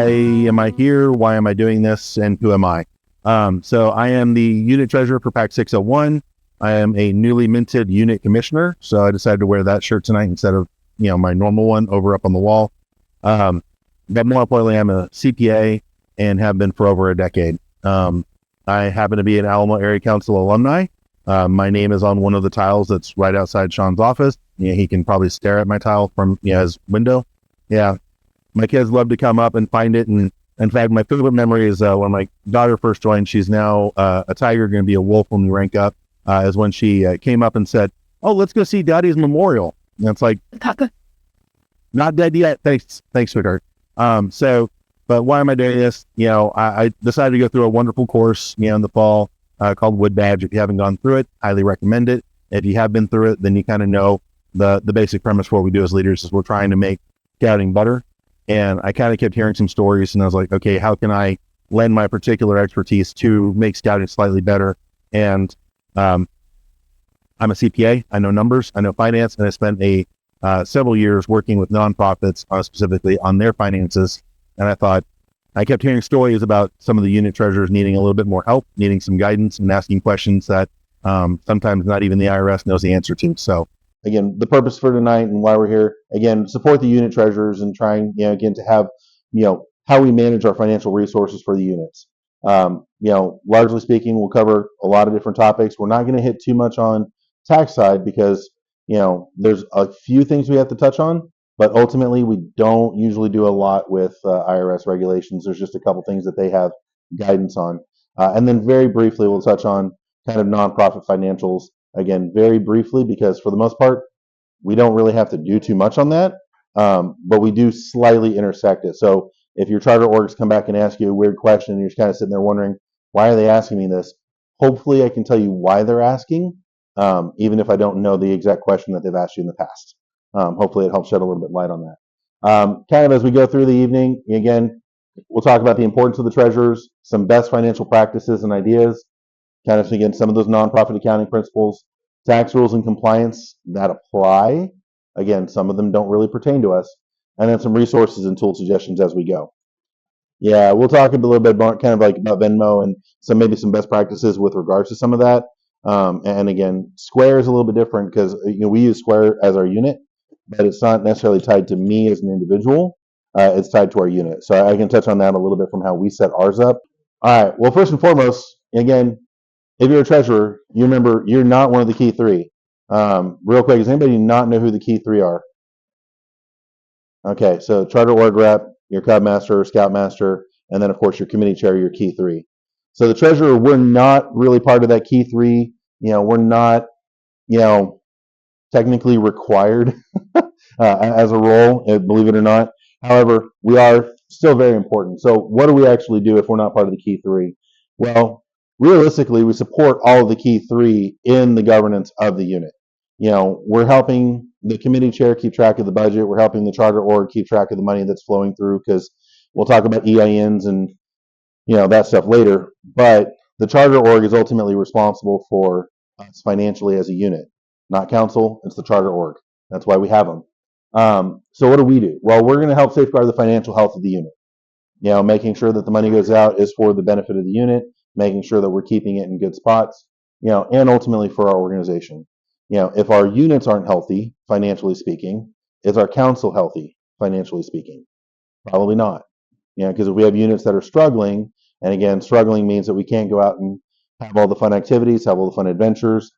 why am I here? Why am I doing this? And who am I? So I am the unit treasurer for PAC 601. I am a newly minted unit commissioner. So I decided to wear that shirt tonight instead of, my normal one over up on the wall. But more importantly, I'm a CPA and have been for over a decade. I happen to be an Alamo Area Council alumni. My name is on one of the tiles that's right outside Sean's office. He can probably stare at my tile from his window. Yeah, my kids love to come up and find it. And in fact, my favorite memory is when my daughter first joined. She's now a tiger, going to be a wolf when we rank up. Is when she came up and said, "Oh, let's go see Daddy's memorial." And it's like, not dead yet. Thanks, sweetheart. But why am I doing this? I decided to go through a wonderful course, in the fall called Wood Badge. If you haven't gone through it, highly recommend it. If you have been through it, then you kind of know the basic premise for what we do as leaders is we're trying to make scouting better. And I kind of kept hearing some stories, and I was like, okay, how can I lend my particular expertise to make scouting slightly better? And I'm a CPA. I know numbers. I know finance, and I spent several years working with nonprofits, specifically on their finances. And I kept hearing stories about some of the unit treasurers needing a little bit more help, needing some guidance, and asking questions that sometimes not even the IRS knows the answer to. So again, the purpose for tonight and why we're here, again, support the unit treasurers and trying, again, to have, how we manage our financial resources for the units. Largely speaking, we'll cover a lot of different topics. We're not going to hit too much on tax side because, there's a few things we have to touch on, but ultimately we don't usually do a lot with IRS regulations. There's just a couple things that they have guidance on. And then very briefly, we'll touch on kind of nonprofit financials, again, very briefly, because for the most part, we don't really have to do too much on that, but we do slightly intersect it. So if your charter orgs come back and ask you a weird question and you're just kind of sitting there wondering, why are they asking me this? Hopefully I can tell you why they're asking, even if I don't know the exact question that they've asked you in the past. Hopefully it helps shed a little bit light on that. Kind of as we go through the evening, again, we'll talk about the importance of the treasurers, some best financial practices and ideas, kind of, again, some of those nonprofit accounting principles, tax rules and compliance that apply. Again, some of them don't really pertain to us. And then some resources and tool suggestions as we go. Yeah, we'll talk a little bit more kind of like about Venmo and maybe some best practices with regards to some of that. And again, Square is a little bit different because we use Square as our unit, but it's not necessarily tied to me as an individual. It's tied to our unit. So I can touch on that a little bit from how we set ours up. All right. Well, first and foremost, again, if you're a treasurer, you remember you're not one of the key three. Real quick, does anybody not know who the key three are? Okay, so charter org rep, your cub master, scout master, and then of course your committee chair, your key three. So the treasurer, we're not really part of that key three. We're not, technically required as a role, believe it or not. However, we are still very important. So what do we actually do if we're not part of the key three? Well, realistically, we support all of the key three in the governance of the unit. We're helping the committee chair keep track of the budget. We're helping the charter org keep track of the money that's flowing through, because we'll talk about EINs and that stuff later. But the charter org is ultimately responsible for us financially as a unit, not council. It's the charter org. That's why we have them. So what do we do? Well, we're going to help safeguard the financial health of the unit. Making sure that the money goes out is for the benefit of the unit, making sure that we're keeping it in good spots, and ultimately for our organization. If our units aren't healthy, financially speaking, is our council healthy, financially speaking? Probably not. Because if we have units that are struggling, and again, struggling means that we can't go out and have all the fun activities, have all the fun adventures,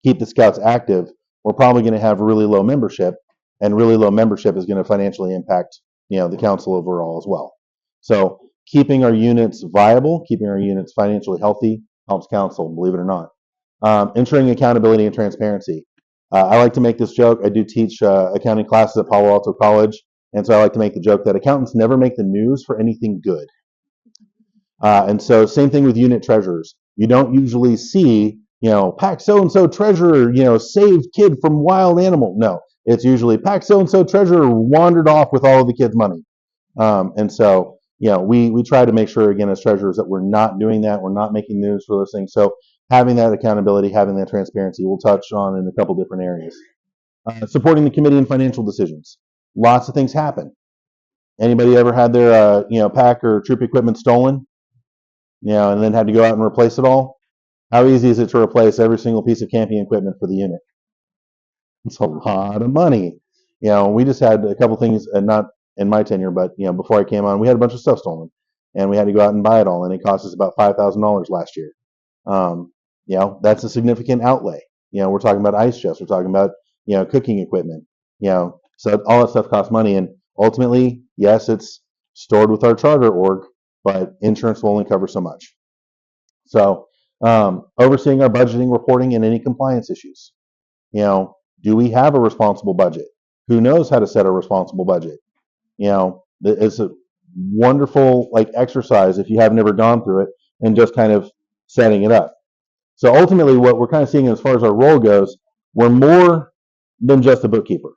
keep the scouts active, we're probably going to have really low membership, and really low membership is going to financially impact, the council overall as well. So keeping our units viable, keeping our units financially healthy helps council, believe it or not. Ensuring accountability and transparency. I like to make this joke. I do teach accounting classes at Palo Alto College, and so I like to make the joke that accountants never make the news for anything good. And so same thing with unit treasurers. You don't usually see, PAC so-and-so treasurer, saved kid from wild animal. No, it's usually PAC so-and-so treasurer wandered off with all of the kids' money. And so, we try to make sure, again, as treasurers, that we're not doing that. We're not making news for those things. So having that accountability, having that transparency, we'll touch on in a couple different areas. Supporting the committee in financial decisions. Lots of things happen. Anybody ever had their pack or troop equipment stolen? And then had to go out and replace it all? How easy is it to replace every single piece of camping equipment for the unit? It's a lot of money. We just had a couple things, not in my tenure, but before I came on, we had a bunch of stuff stolen, and we had to go out and buy it all, and it cost us about $5,000 last year. That's a significant outlay. We're talking about ice chests, we're talking about cooking equipment. So all that stuff costs money, and ultimately, yes, it's stored with our charter org, but insurance will only cover so much. So, overseeing our budgeting, reporting, and any compliance issues. Do we have a responsible budget? Who knows how to set a responsible budget? It's a wonderful exercise if you have never gone through it and just kind of setting it up. So ultimately, what we're kind of seeing as far as our role goes, we're more than just a bookkeeper.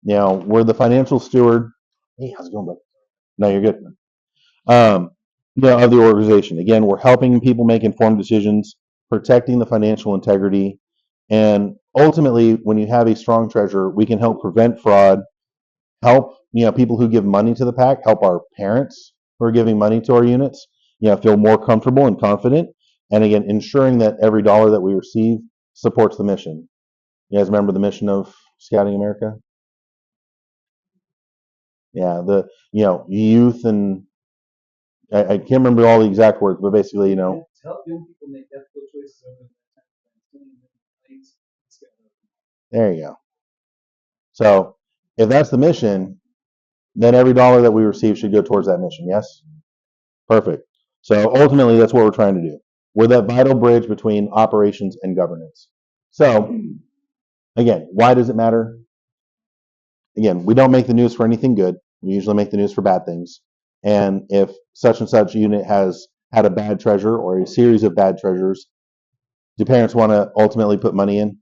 We're the financial steward. Hey, how's it going, bud? No, you're good. Of the organization. Again, we're helping people make informed decisions, protecting the financial integrity, and ultimately, when you have a strong treasurer, we can help prevent fraud, help people who give money to the PAC, help our parents who are giving money to our units, feel more comfortable and confident, and again, ensuring that every dollar that we receive supports the mission. You guys remember the mission of Scouting America? Yeah, the youth and I can't remember all the exact words, but basically, help young people make ethical choices over there you go. So if that's the mission, then every dollar that we receive should go towards that mission. Yes? Perfect. So ultimately, that's what we're trying to do. We're that vital bridge between operations and governance. So again, why does it matter? Again, we don't make the news for anything good. We usually make the news for bad things. And if such and such unit has had a bad treasurer or a series of bad treasurers, do parents want to ultimately put money in?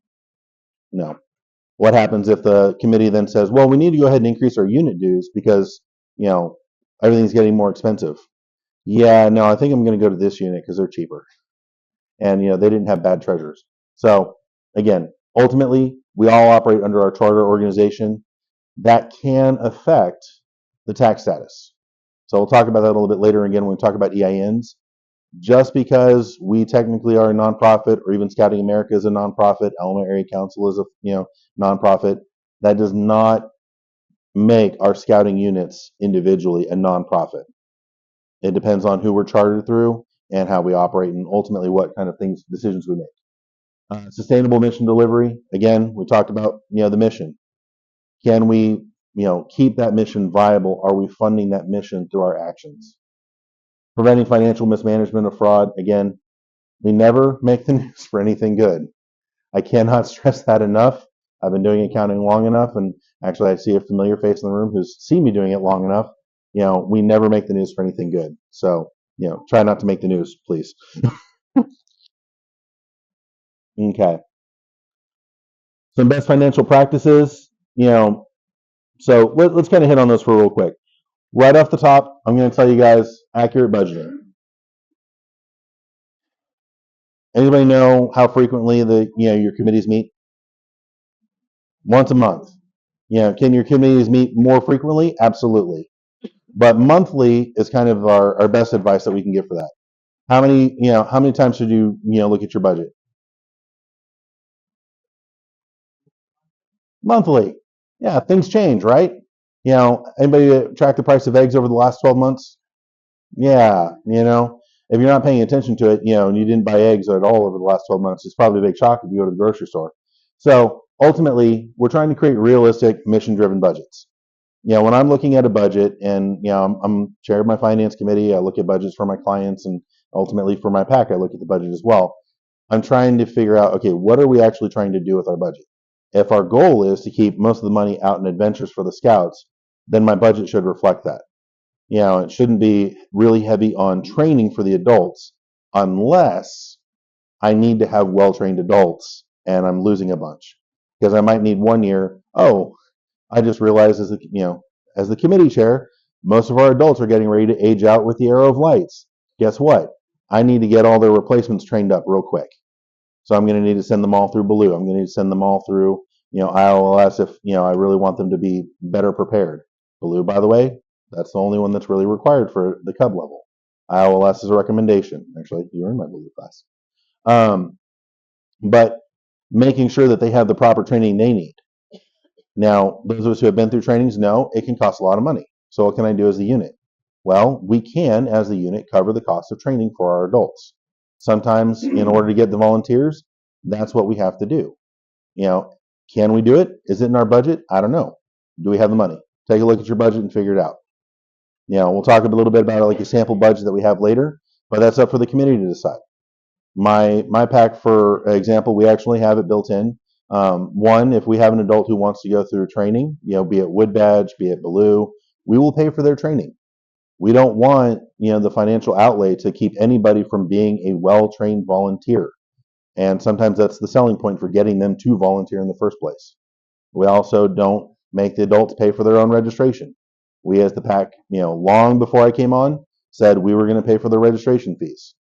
No. What happens if the committee then says, well, we need to go ahead and increase our unit dues because, everything's getting more expensive? Yeah, no, I think I'm going to go to this unit because they're cheaper. And, they didn't have bad treasurers. So again, ultimately, we all operate under our charter organization. That can affect the tax status. So we'll talk about that a little bit later again when we talk about EINs. Just because we technically are a nonprofit, or even Scouting America is a nonprofit, Alamo Area Council is a nonprofit, that does not make our scouting units individually a nonprofit. It depends on who we're chartered through and how we operate, and ultimately what kind of decisions we make. Sustainable mission delivery. Again, we talked about the mission. Can we keep that mission viable? Are we funding that mission through our actions? Preventing financial mismanagement or fraud. Again, we never make the news for anything good. I cannot stress that enough. I've been doing accounting long enough, and actually I see a familiar face in the room who's seen me doing it long enough. We never make the news for anything good. So, try not to make the news, please. Okay. Some best financial practices, so let's kind of hit on those for real quick. Right off the top, I'm going to tell you guys accurate budgeting. Anybody know how frequently your committees meet? Once a month. Can your committees meet more frequently? Absolutely. But monthly is kind of our best advice that we can give for that. How many times should you look at your budget? Monthly. Yeah, things change, right? Anybody track the price of eggs over the last 12 months? Yeah, if you're not paying attention to it, and you didn't buy eggs at all over the last 12 months, it's probably a big shock if you go to the grocery store. So ultimately, we're trying to create realistic, mission-driven budgets. When I'm looking at a budget, and I'm chair of my finance committee, I look at budgets for my clients, and ultimately for my PAC, I look at the budget as well. I'm trying to figure out, okay, what are we actually trying to do with our budget? If our goal is to keep most of the money out in adventures for the scouts, then my budget should reflect that. It shouldn't be really heavy on training for the adults unless I need to have well-trained adults and I'm losing a bunch. Because I might need 1 year, I just realized as the committee chair, most of our adults are getting ready to age out with the arrow of lights. Guess what? I need to get all their replacements trained up real quick. So I'm going to need to send them all through Blue. I'm going to need to send them all through, IOLS if, I really want them to be better prepared. Blue, by the way, That's the only one that's really required for the Cub level. IOLS is a recommendation. Actually, you're in my blue class. But making sure that they have the proper training they need. Now, those of us who have been through trainings know it can cost a lot of money. So what can I do as the unit? Well, we can, as the unit, cover the cost of training for our adults. Sometimes, in order to get the volunteers, that's what we have to do. Can we do it? Is it in our budget? I don't know. Do we have the money? Take a look at your budget and figure it out. We'll talk a little bit about like a sample budget that we have later, but that's up for the committee to decide. My pack, for example, we actually have it built in. One, if we have an adult who wants to go through training, be it Wood Badge, be it Baloo, we will pay for their training. We don't want the financial outlay to keep anybody from being a well-trained volunteer. And sometimes that's the selling point for getting them to volunteer in the first place. We also don't make the adults pay for their own registration. We, as the PAC, long before I came on, said we were going to pay for their registration fees.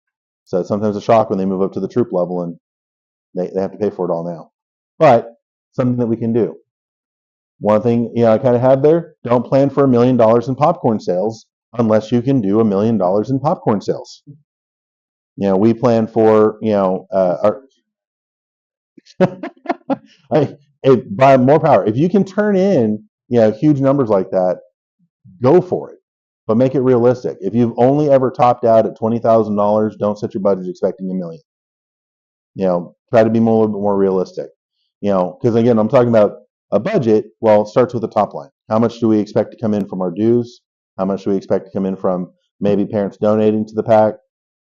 So it's sometimes a shock when they move up to the troop level and they have to pay for it all now. But something that we can do. One thing I kind of have there, don't plan for $1 million in popcorn sales unless you can do $1 million in popcorn sales. We plan for, by more power. If you can turn in, huge numbers like that, go for it, but make it realistic. If you've only ever topped out at $20,000, don't set your budget expecting $1 million. Try to be a little bit more realistic. Because again, I'm talking about a budget. Well, it starts with the top line. How much do we expect to come in from our dues? How much do we expect to come in from maybe parents donating to the PAC?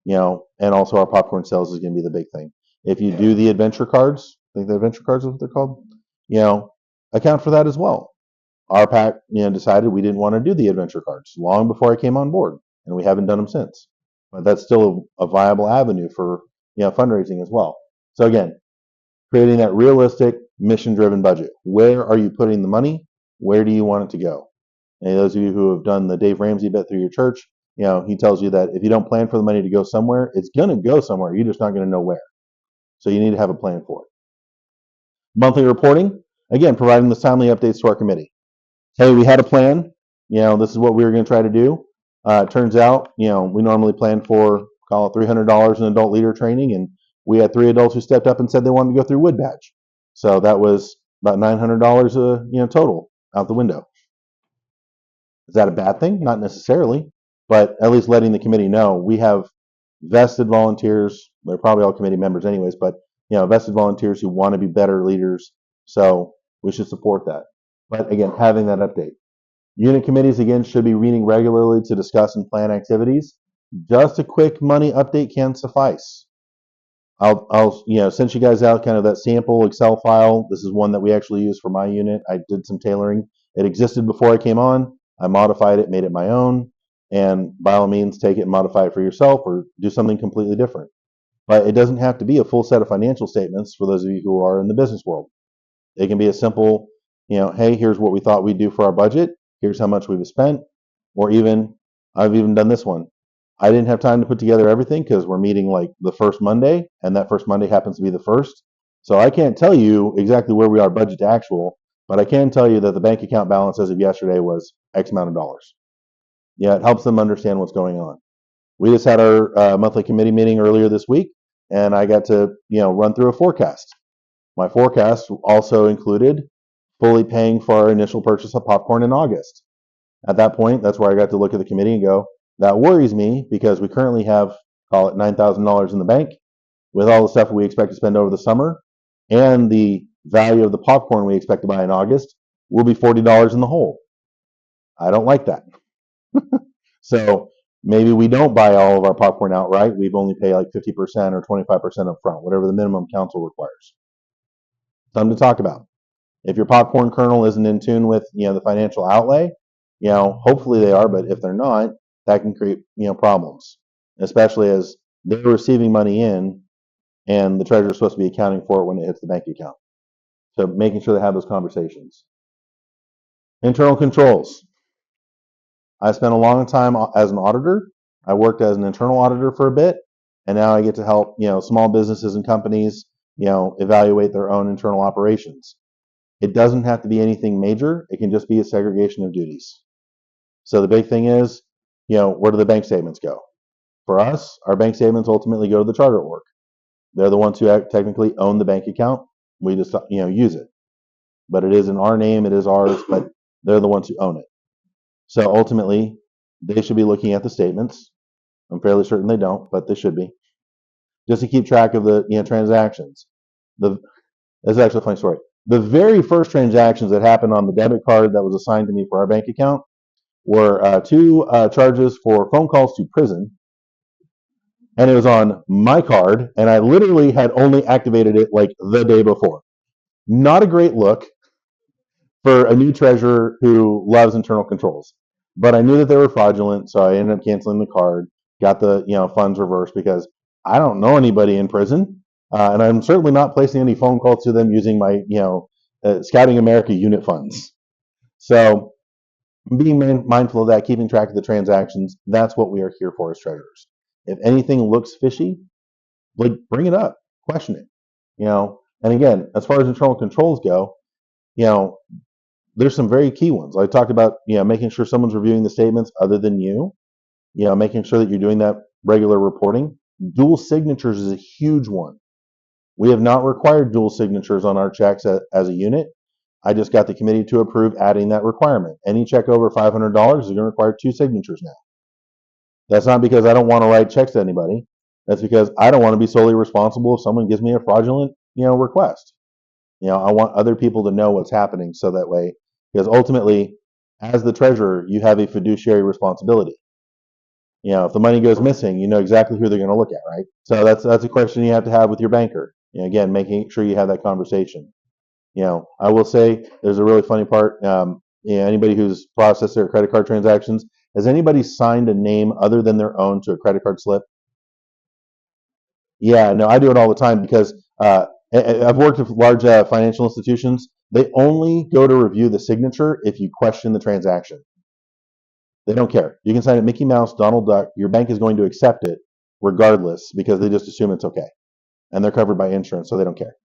And also our popcorn sales is going to be the big thing. If you do the adventure cards, I think the adventure cards is what they're called, account for that as well. Our PAC, decided we didn't want to do the adventure cards long before I came on board, and we haven't done them since. But that's still a viable avenue for fundraising as well. So again, creating that realistic, mission-driven budget. Where are you putting the money? Where do you want it to go? And those of you who have done the Dave Ramsey bit through your church, he tells you that if you don't plan for the money to go somewhere, it's going to go somewhere. You're just not going to know where. So you need to have a plan for it. Monthly reporting, again, providing the timely updates to our committee. Hey, we had a plan. This is what we were going to try to do. It turns out, we normally plan for, call it $300 in adult leader training, and we had 3 adults who stepped up and said they wanted to go through Wood Badge. So that was about $900 total out the window. Is that a bad thing? Not necessarily, but at least letting the committee know we have vested volunteers. They're probably all committee members anyways, but vested volunteers who want to be better leaders. So we should support that. But again, having that update. Unit committees, again, should be meeting regularly to discuss and plan activities. Just a quick money update can suffice. I'll send you guys out kind of that sample Excel file. This is one that we actually use for my unit. I did some tailoring. It existed before I came on. I modified it, made it my own, and by all means, take it and modify it for yourself or do something completely different. But it doesn't have to be a full set of financial statements for those of you who are in the business world. It can be a simple, hey, here's what we thought we'd do for our budget. Here's how much we've spent. Or even, I've even done this one. I didn't have time to put together everything because we're meeting like the first Monday, and that first Monday happens to be the first. So I can't tell you exactly where we are budget to actual, but I can tell you that the bank account balance as of yesterday was X amount of dollars. It helps them understand what's going on. We just had our monthly committee meeting earlier this week, and I got to run through a forecast. My forecast also included fully paying for our initial purchase of popcorn in August. At that point, that's where I got to look at the committee and go, that worries me because we currently have, call it $9,000 in the bank with all the stuff we expect to spend over the summer, and the value of the popcorn we expect to buy in August will be $40 in the hole. I don't like that. So maybe we don't buy all of our popcorn outright. We've only paid like 50% or 25% up front, whatever the minimum council requires. Something to talk about. If your popcorn kernel isn't in tune with the financial outlay, hopefully they are, but if they're not, that can create problems, especially as they're receiving money in and the treasurer is supposed to be accounting for it when it hits the bank account. So making sure they have those conversations. Internal controls. I spent a long time as an auditor. I worked as an internal auditor for a bit, and now I get to help small businesses and companies evaluate their own internal operations. It doesn't have to be anything major. It can just be a segregation of duties. So the big thing is, where do the bank statements go? For us, our bank statements ultimately go to the charter org. They're the ones who technically own the bank account. We just, use it. But it is in our name, it is ours, but they're the ones who own it. So ultimately, they should be looking at the statements. I'm fairly certain they don't, but they should be, just to keep track of the transactions. That's actually a funny story. The very first transactions that happened on the debit card that was assigned to me for our bank account were two charges for phone calls to prison, and it was on my card, and I literally had only activated it like the day before. Not a great look for a new treasurer who loves internal controls, but I knew that they were fraudulent, so I ended up canceling the card, got the funds reversed because I don't know anybody in prison, and I'm certainly not placing any phone calls to them using my Scouting America unit funds. So being mindful of that, keeping track of the transactions, that's what we are here for as treasurers. If anything looks fishy, like bring it up, question it. And again, as far as internal controls go, there's some very key ones. I talked about making sure someone's reviewing the statements other than you. Making sure that you're doing that regular reporting. Dual signatures is a huge one. We have not required dual signatures on our checks as a unit. I just got the committee to approve adding that requirement. Any check over $500 is going to require 2 signatures now. That's not because I don't want to write checks to anybody. That's because I don't want to be solely responsible if someone gives me a fraudulent, request. I want other people to know what's happening so that way, because ultimately, as the treasurer, you have a fiduciary responsibility. If the money goes missing, you know exactly who they're going to look at, right? So that's a question you have to have with your banker. Again, making sure you have that conversation. I will say there's a really funny part. Anybody who's processed their credit card transactions, has anybody signed a name other than their own to a credit card slip? Yeah, no, I do it all the time because I've worked with large financial institutions. They only go to review the signature if you question the transaction. They don't care. You can sign it Mickey Mouse, Donald Duck. Your bank is going to accept it regardless because they just assume it's okay. And they're covered by insurance, so they don't care.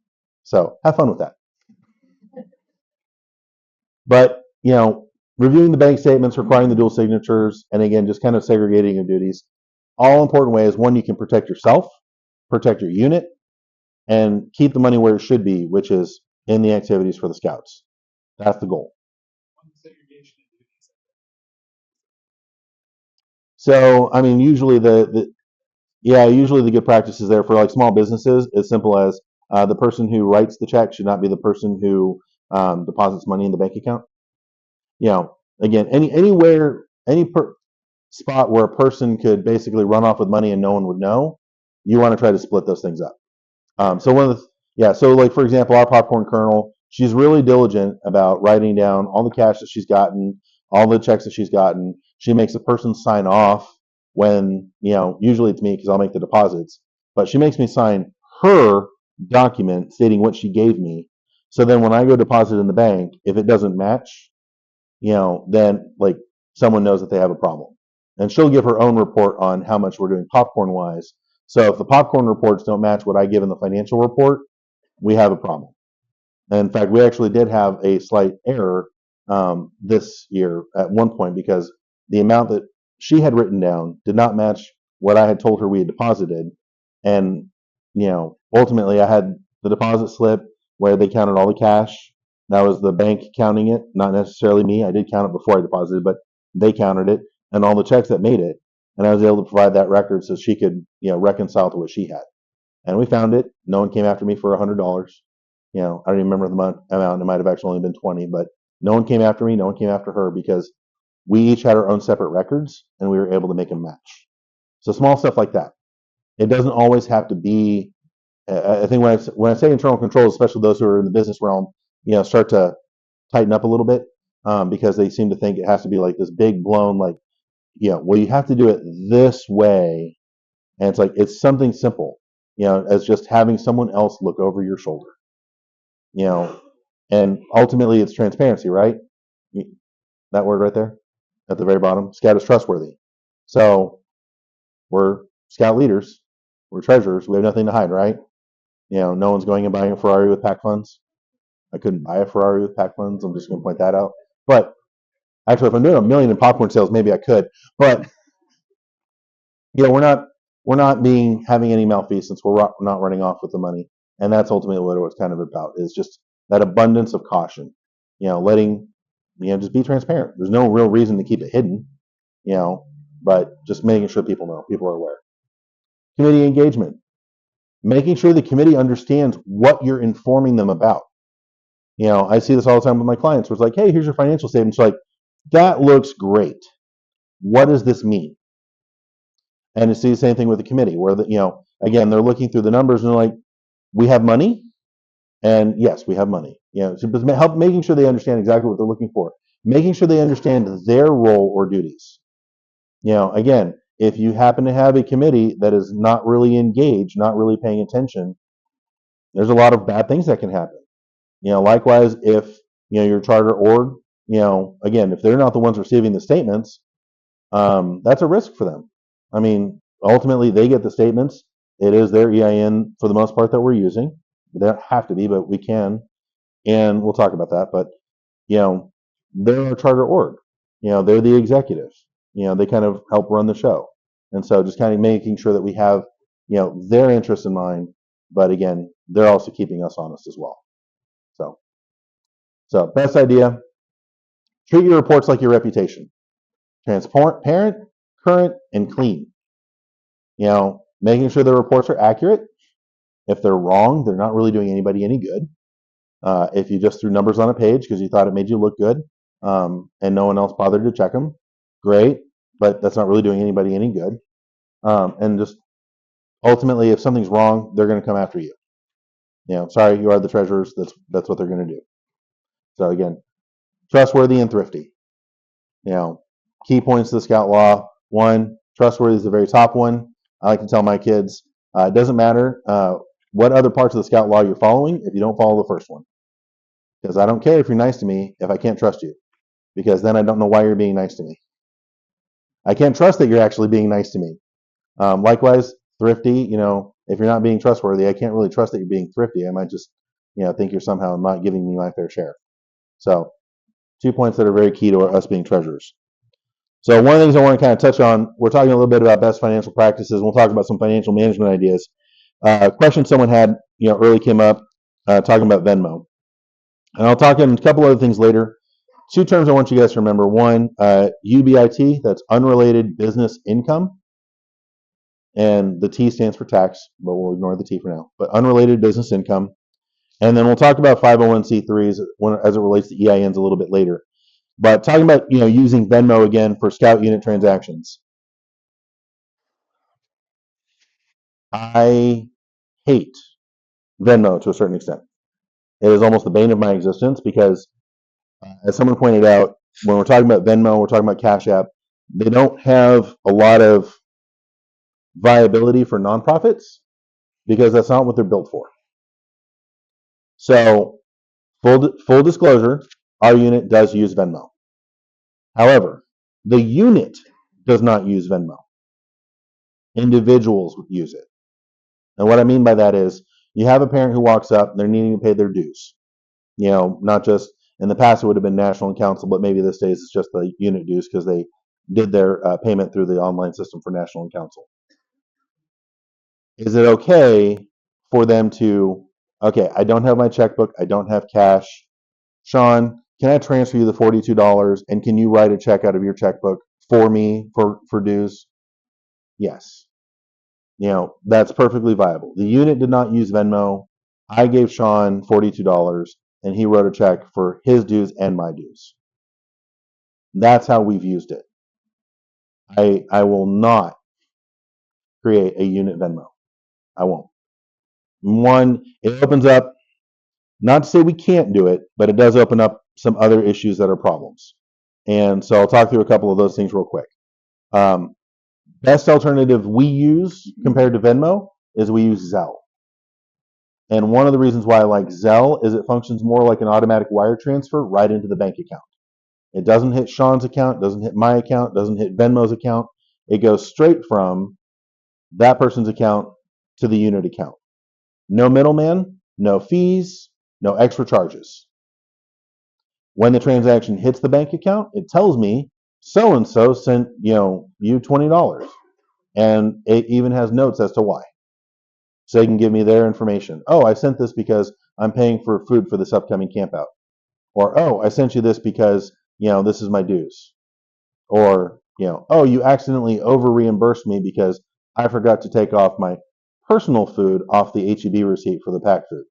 So have fun with that. But, reviewing the bank statements, requiring the dual signatures, and again, just kind of segregating your duties. All important ways. One, you can protect yourself, protect your unit, and keep the money where it should be, which is in the activities for the scouts. That's the goal. So, I mean, usually usually the good practice is there for like small businesses, as simple as the person who writes the check should not be the person who deposits money in the bank account. Again, anywhere, spot where a person could basically run off with money and no one would know, you want to try to split those things up. So like for example, our popcorn kernel, she's really diligent about writing down all the cash that she's gotten, all the checks that she's gotten. She makes the person sign off when, usually it's me because I'll make the deposits, but she makes me sign her document stating what she gave me. So then when I go deposit in the bank, if it doesn't match, then like someone knows that they have a problem. And she'll give her own report on how much we're doing popcorn wise. So if the popcorn reports don't match what I give in the financial report, we have a problem. And in fact, we actually did have a slight error this year at one point because the amount that she had written down did not match what I had told her we had deposited. And, ultimately I had the deposit slip where they counted all the cash. That was the bank counting it, not necessarily me. I did count it before I deposited, but they counted it and all the checks that made it. And I was able to provide that record so she could, reconcile to what she had. And we found it. No one came after me for $100. I don't even remember the amount. It might have actually only been 20, but no one came after me. No one came after her because we each had our own separate records and we were able to make them match. So small stuff like that. It doesn't always have to be. I think when I say internal controls, especially those who are in the business realm, start to tighten up a little bit because they seem to think it has to be like this big blown, like, well, you have to do it this way. And it's like, it's something simple, as just having someone else look over your shoulder, and ultimately it's transparency, right? That word right there at the very bottom, scout is trustworthy. So we're scout leaders, we're treasurers, we have nothing to hide, right? No one's going and buying a Ferrari with PAC funds. I couldn't buy a Ferrari with PAC funds. I'm just going to point that out. But Actually, if I'm doing $1 million in popcorn sales, maybe I could. But we're not having any malfeasance. We're not running off with the money, and that's ultimately what it was kind of about. Is just that abundance of caution. Letting just be transparent. There's no real reason to keep it hidden. But just making sure people know, people are aware. Committee engagement, making sure the committee understands what you're informing them about. I see this all the time with my clients. Where it's like, hey, here's your financial statement. It's like, that looks great. What does this mean? And it's the same thing with the committee, where again, they're looking through the numbers and they're like, we have money, and yes, we have money. So help making sure they understand exactly what they're looking for, making sure they understand their role or duties. Again, if you happen to have a committee that is not really engaged, not really paying attention, there's a lot of bad things that can happen. Likewise, if your charter org, again, if they're not the ones receiving the statements, that's a risk for them. I mean, ultimately, they get the statements. It is their EIN for the most part that we're using. They don't have to be, but we can, and we'll talk about that. But they're our charter org. They're the executives. They kind of help run the show, and so just kind of making sure that we have their interests in mind. But again, they're also keeping us honest as well. So best idea: treat your reports like your reputation. Transparent, current, and clean. Making sure the reports are accurate. If they're wrong, they're not really doing anybody any good. If you just threw numbers on a page because you thought it made you look good, and no one else bothered to check them, great, but that's not really doing anybody any good. And just ultimately, if something's wrong, they're going to come after you. Sorry, you are the treasurers. That's what they're going to do. So again, trustworthy and thrifty. Key points to the Scout Law. 1, trustworthy is the very top one. I like to tell my kids, it doesn't matter what other parts of the Scout Law you're following if you don't follow the first one. Because I don't care if you're nice to me if I can't trust you. Because then I don't know why you're being nice to me. I can't trust that you're actually being nice to me. Likewise, thrifty, if you're not being trustworthy, I can't really trust that you're being thrifty. I might just, think you're somehow not giving me my fair share. So 2 points that are very key to us being treasurers. So one of the things I want to kind of touch on, we're talking a little bit about best financial practices. We'll talk about some financial management ideas. A question someone had, early came up talking about Venmo. And I'll talk on a couple other things later. 2 terms I want you guys to remember. 1, UBIT, that's unrelated business income. And the T stands for tax, but we'll ignore the T for now. But unrelated business income. And then we'll talk about 501c3s as it relates to EINs a little bit later. But talking about using Venmo again for Scout unit transactions. I hate Venmo to a certain extent. It is almost the bane of my existence because, as someone pointed out, when we're talking about Venmo, we're talking about Cash App, they don't have a lot of viability for nonprofits because that's not what they're built for. So, full disclosure, our unit does use Venmo. However, the unit does not use Venmo. Individuals use it. And what I mean by that is you have a parent who walks up, they're needing to pay their dues. Not just in the past it would have been national and council, but maybe these days it's just the unit dues because they did their payment through the online system for national and council. Is it okay for them to, okay, I don't have my checkbook, I don't have cash. Sean, can I transfer you the $42 and can you write a check out of your checkbook for me for dues? Yes. That's perfectly viable. The unit did not use Venmo. I gave Sean $42 and he wrote a check for his dues and my dues. That's how we've used it. I will not create a unit Venmo. I won't. 1, it opens up, not to say we can't do it, but it does open up some other issues that are problems. And so I'll talk through a couple of those things real quick. Best alternative we use compared to Venmo is we use Zelle. And one of the reasons why I like Zelle is it functions more like an automatic wire transfer right into the bank account. It doesn't hit Sean's account, doesn't hit my account, doesn't hit Venmo's account. It goes straight from that person's account to the unit account. No middleman, no fees, no extra charges. When the transaction hits the bank account, it tells me so and so sent you $20, and it even has notes as to why. So they can give me their information. Oh, I sent this because I'm paying for food for this upcoming campout. Or, oh, I sent you this because, this is my dues. Or, oh, you accidentally over reimbursed me because I forgot to take off my personal food off the HEB receipt for the pack food.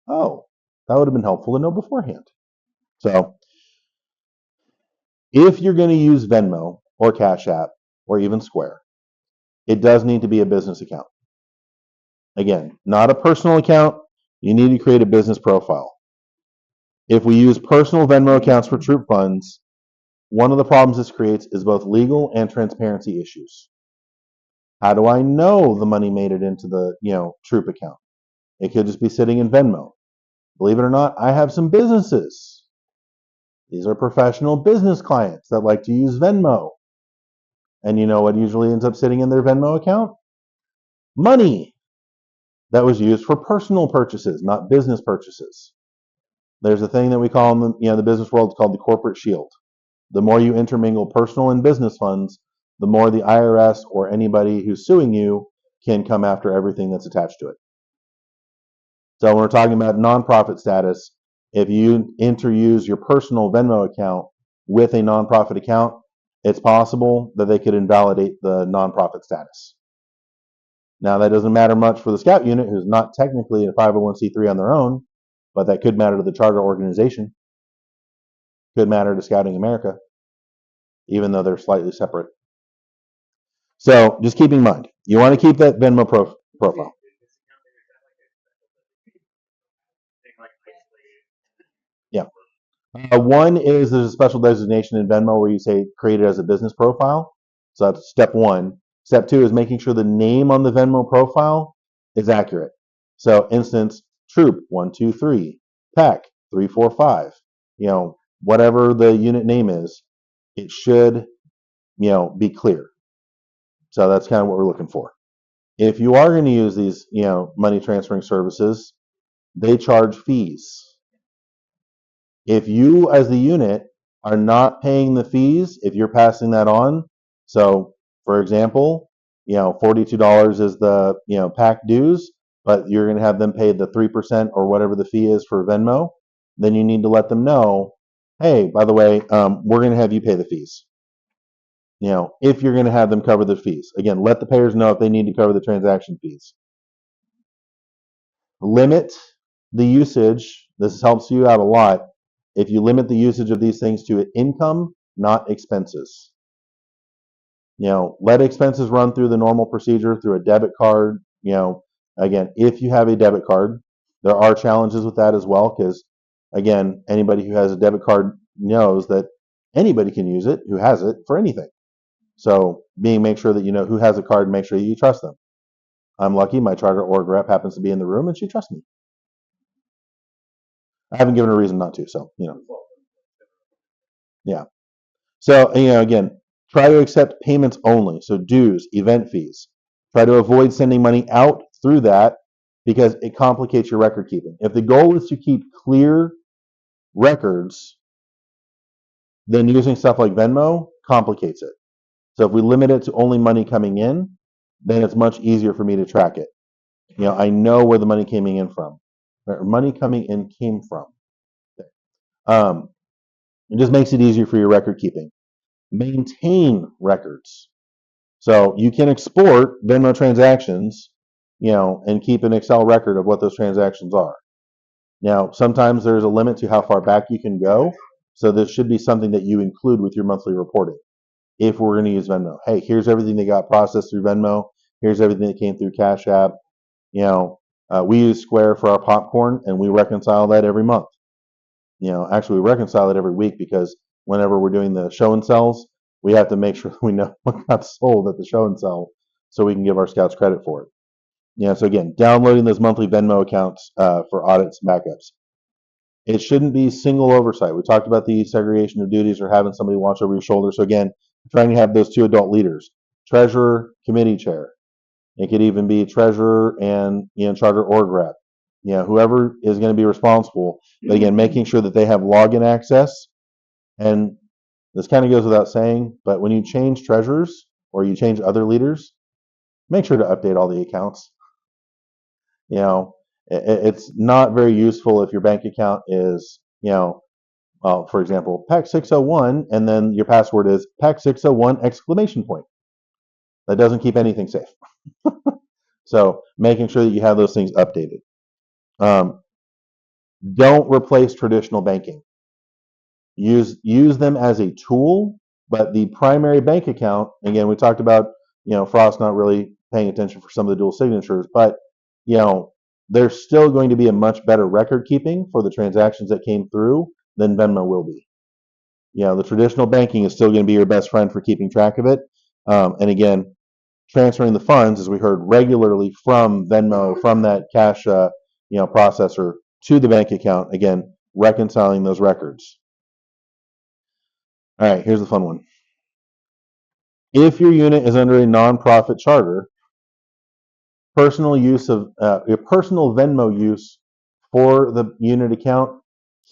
Oh, that would have been helpful to know beforehand. So if you're going to use Venmo or Cash App or even Square, it does need to be a business account. Again, not a personal account. You need to create a business profile. If we use personal Venmo accounts for troop funds, one of the problems this creates is both legal and transparency issues. How do I know the money made it into the, troop account? It could just be sitting in Venmo. Believe it or not, I have some businesses. These are professional business clients that like to use Venmo. And you know what usually ends up sitting in their Venmo account? Money that was used for personal purchases, not business purchases. There's a thing that we call in the business world, it's called the corporate shield. The more you intermingle personal and business funds, the more the IRS or anybody who's suing you can come after everything that's attached to it. So when we're talking about nonprofit status, if you interuse your personal Venmo account with a nonprofit account, it's possible that they could invalidate the nonprofit status. Now, that doesn't matter much for the Scout unit, who's not technically a 501c3 on their own, but that could matter to the charter organization. Could matter to Scouting America, even though they're slightly separate. So just keep in mind, you want to keep that Venmo profile. Yeah. One is there's a special designation in Venmo where you say create it as a business profile. So that's step one. Step two is making sure the name on the Venmo profile is accurate. So instance, troop 123, pack 345, whatever the unit name is, it should, be clear. So that's kind of what we're looking for. If you are going to use these, money transferring services, they charge fees. If you as the unit are not paying the fees, if you're passing that on, so for example, $42 is the, pack dues, but you're going to have them pay the 3% or whatever the fee is for Venmo, then you need to let them know, hey, by the way, we're going to have you pay the fees. If you're going to have them cover the fees. Again, let the payers know if they need to cover the transaction fees. Limit the usage. This helps you out a lot. If you limit the usage of these things to income, not expenses. Let expenses run through the normal procedure through a debit card. Again, if you have a debit card, there are challenges with that as well, because again, anybody who has a debit card knows that anybody can use it who has it for anything. So make sure that you know who has a card, make sure you trust them. I'm lucky my charter org rep happens to be in the room and she trusts me. I haven't given her a reason not to, so yeah. So again, try to accept payments only. So dues, event fees. Try to avoid sending money out through that because it complicates your record keeping. If the goal is to keep clear records, then using stuff like Venmo complicates it. So if we limit it to only money coming in, then it's much easier for me to track it. I know where the money coming in came from. It just makes it easier for your record keeping. Maintain records. So you can export Venmo transactions, and keep an Excel record of what those transactions are. Now, sometimes there's a limit to how far back you can go. So this should be something that you include with your monthly reporting. If we're going to use Venmo, hey, here's everything that got processed through Venmo. Here's everything that came through Cash App. We use Square for our popcorn, and we reconcile that every month. Actually, we reconcile it every week because whenever we're doing the show and sells, we have to make sure we know what got sold at the show and sell so we can give our scouts credit for it. So again, downloading those monthly Venmo accounts for audits and backups. It shouldn't be single oversight. We talked about the segregation of duties or having somebody watch over your shoulder. So again, trying to have those two adult leaders, treasurer, committee chair. It could even be treasurer and charter org rep. whoever is going to be responsible. But again, making sure that they have login access. And this kind of goes without saying, but when you change treasurers or you change other leaders, make sure to update all the accounts. It's not very useful if your bank account is, well, for example, PAC 601, and then your password is PAC 601 exclamation point. That doesn't keep anything safe. So making sure that you have those things updated. Don't replace traditional banking. Use them as a tool, but the primary bank account, again, we talked about, Frost not really paying attention for some of the dual signatures, but, there's still going to be a much better record keeping for the transactions that came through than Venmo will be. The traditional banking is still going to be your best friend for keeping track of it. And again, transferring the funds, as we heard, regularly from Venmo, from that cash, processor to the bank account. Again, reconciling those records. All right, here's the fun one. If your unit is under a nonprofit charter, personal Venmo use for the unit account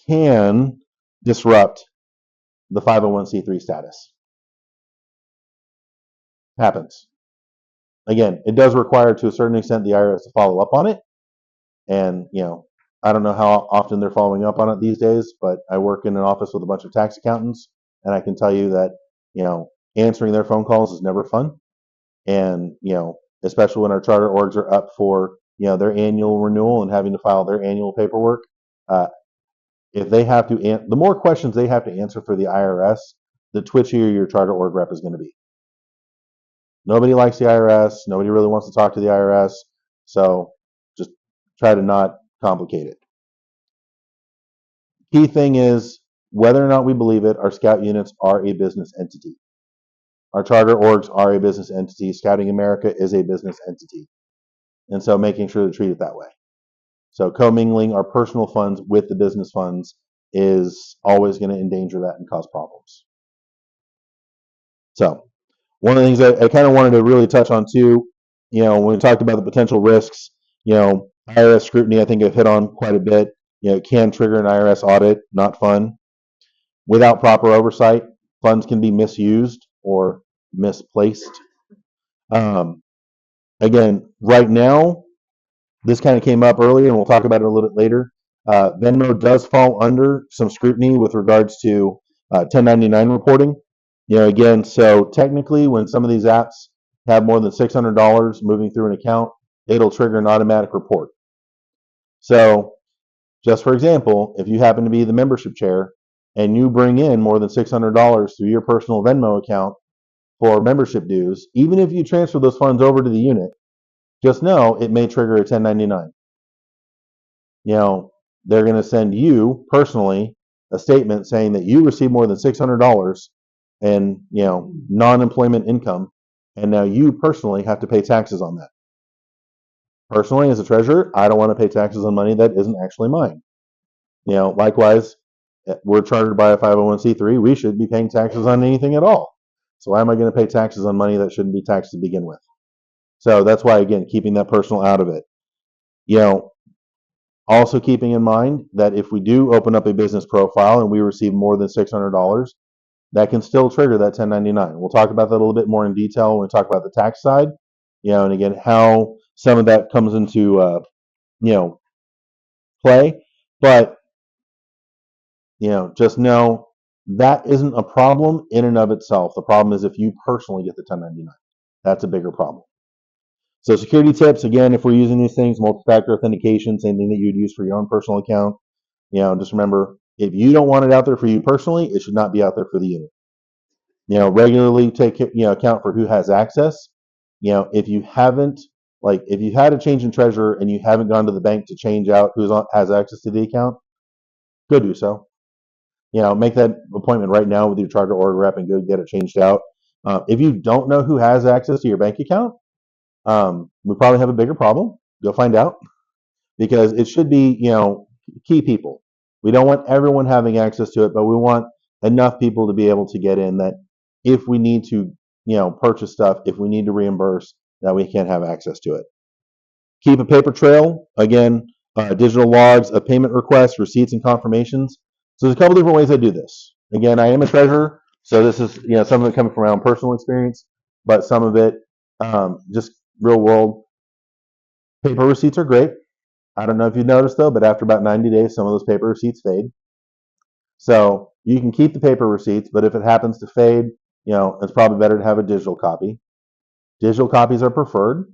can disrupt the 501c3 status. Happens. Again, it does require to a certain extent the IRS to follow up on it. And, I don't know how often they're following up on it these days, but I work in an office with a bunch of tax accountants, and I can tell you that, answering their phone calls is never fun. And, especially when our charter orgs are up for, their annual renewal and having to file their annual paperwork. If they have to, the more questions they have to answer for the IRS, the twitchier your charter org rep is going to be. Nobody likes the IRS. Nobody really wants to talk to the IRS. So just try to not complicate it. Key thing is, whether or not we believe it, our scout units are a business entity. Our charter orgs are a business entity. Scouting America is a business entity. And so making sure to treat it that way. So commingling our personal funds with the business funds is always going to endanger that and cause problems. So one of the things I kind of wanted to really touch on too, when we talked about the potential risks, IRS scrutiny, I think I've hit on quite a bit. It can trigger an IRS audit, not fun. Without proper oversight, funds can be misused or misplaced. Again, right now, this kind of came up earlier, and we'll talk about it a little bit later. Venmo does fall under some scrutiny with regards to 1099 reporting. Again, so technically, when some of these apps have more than $600 moving through an account, it'll trigger an automatic report. So, just for example, if you happen to be the membership chair and you bring in more than $600 through your personal Venmo account for membership dues, even if you transfer those funds over to the unit, just know it may trigger a 1099. They're going to send you personally a statement saying that you received more than $600 in, non-employment income, and now you personally have to pay taxes on that. Personally, as a treasurer, I don't want to pay taxes on money that isn't actually mine. Likewise, we're chartered by a 501c3. We should be paying taxes on anything at all. So why am I going to pay taxes on money that shouldn't be taxed to begin with? So that's why, again, keeping that personal out of it. Also keeping in mind that if we do open up a business profile and we receive more than $600, that can still trigger that 1099. We'll talk about that a little bit more in detail when we talk about the tax side, and again, how some of that comes into, play. But, just know that isn't a problem in and of itself. The problem is if you personally get the 1099. That's a bigger problem. So security tips, again, if we're using these things, multi-factor authentication, same thing that you'd use for your own personal account. Just remember, if you don't want it out there for you personally, it should not be out there for the unit. Regularly take account for who has access. If you haven't, if you had a change in treasurer and you haven't gone to the bank to change out who has access to the account, go do so. Make that appointment right now with your charter org rep and go get it changed out. If you don't know who has access to your bank account, we probably have a bigger problem. Go find out, because it should be, key people. We don't want everyone having access to it, but we want enough people to be able to get in that if we need to, purchase stuff, if we need to reimburse, that we can have access to it. Keep a paper trail, again, digital logs of payment requests, receipts, and confirmations. So there's a couple different ways I do this. Again, I am a treasurer, so this is some of it coming from my own personal experience, but some of it just real world. Paper receipts are great. I don't know if you've noticed though, but after about 90 days, some of those paper receipts fade. So you can keep the paper receipts, but if it happens to fade, it's probably better to have a digital copy. Digital copies are preferred.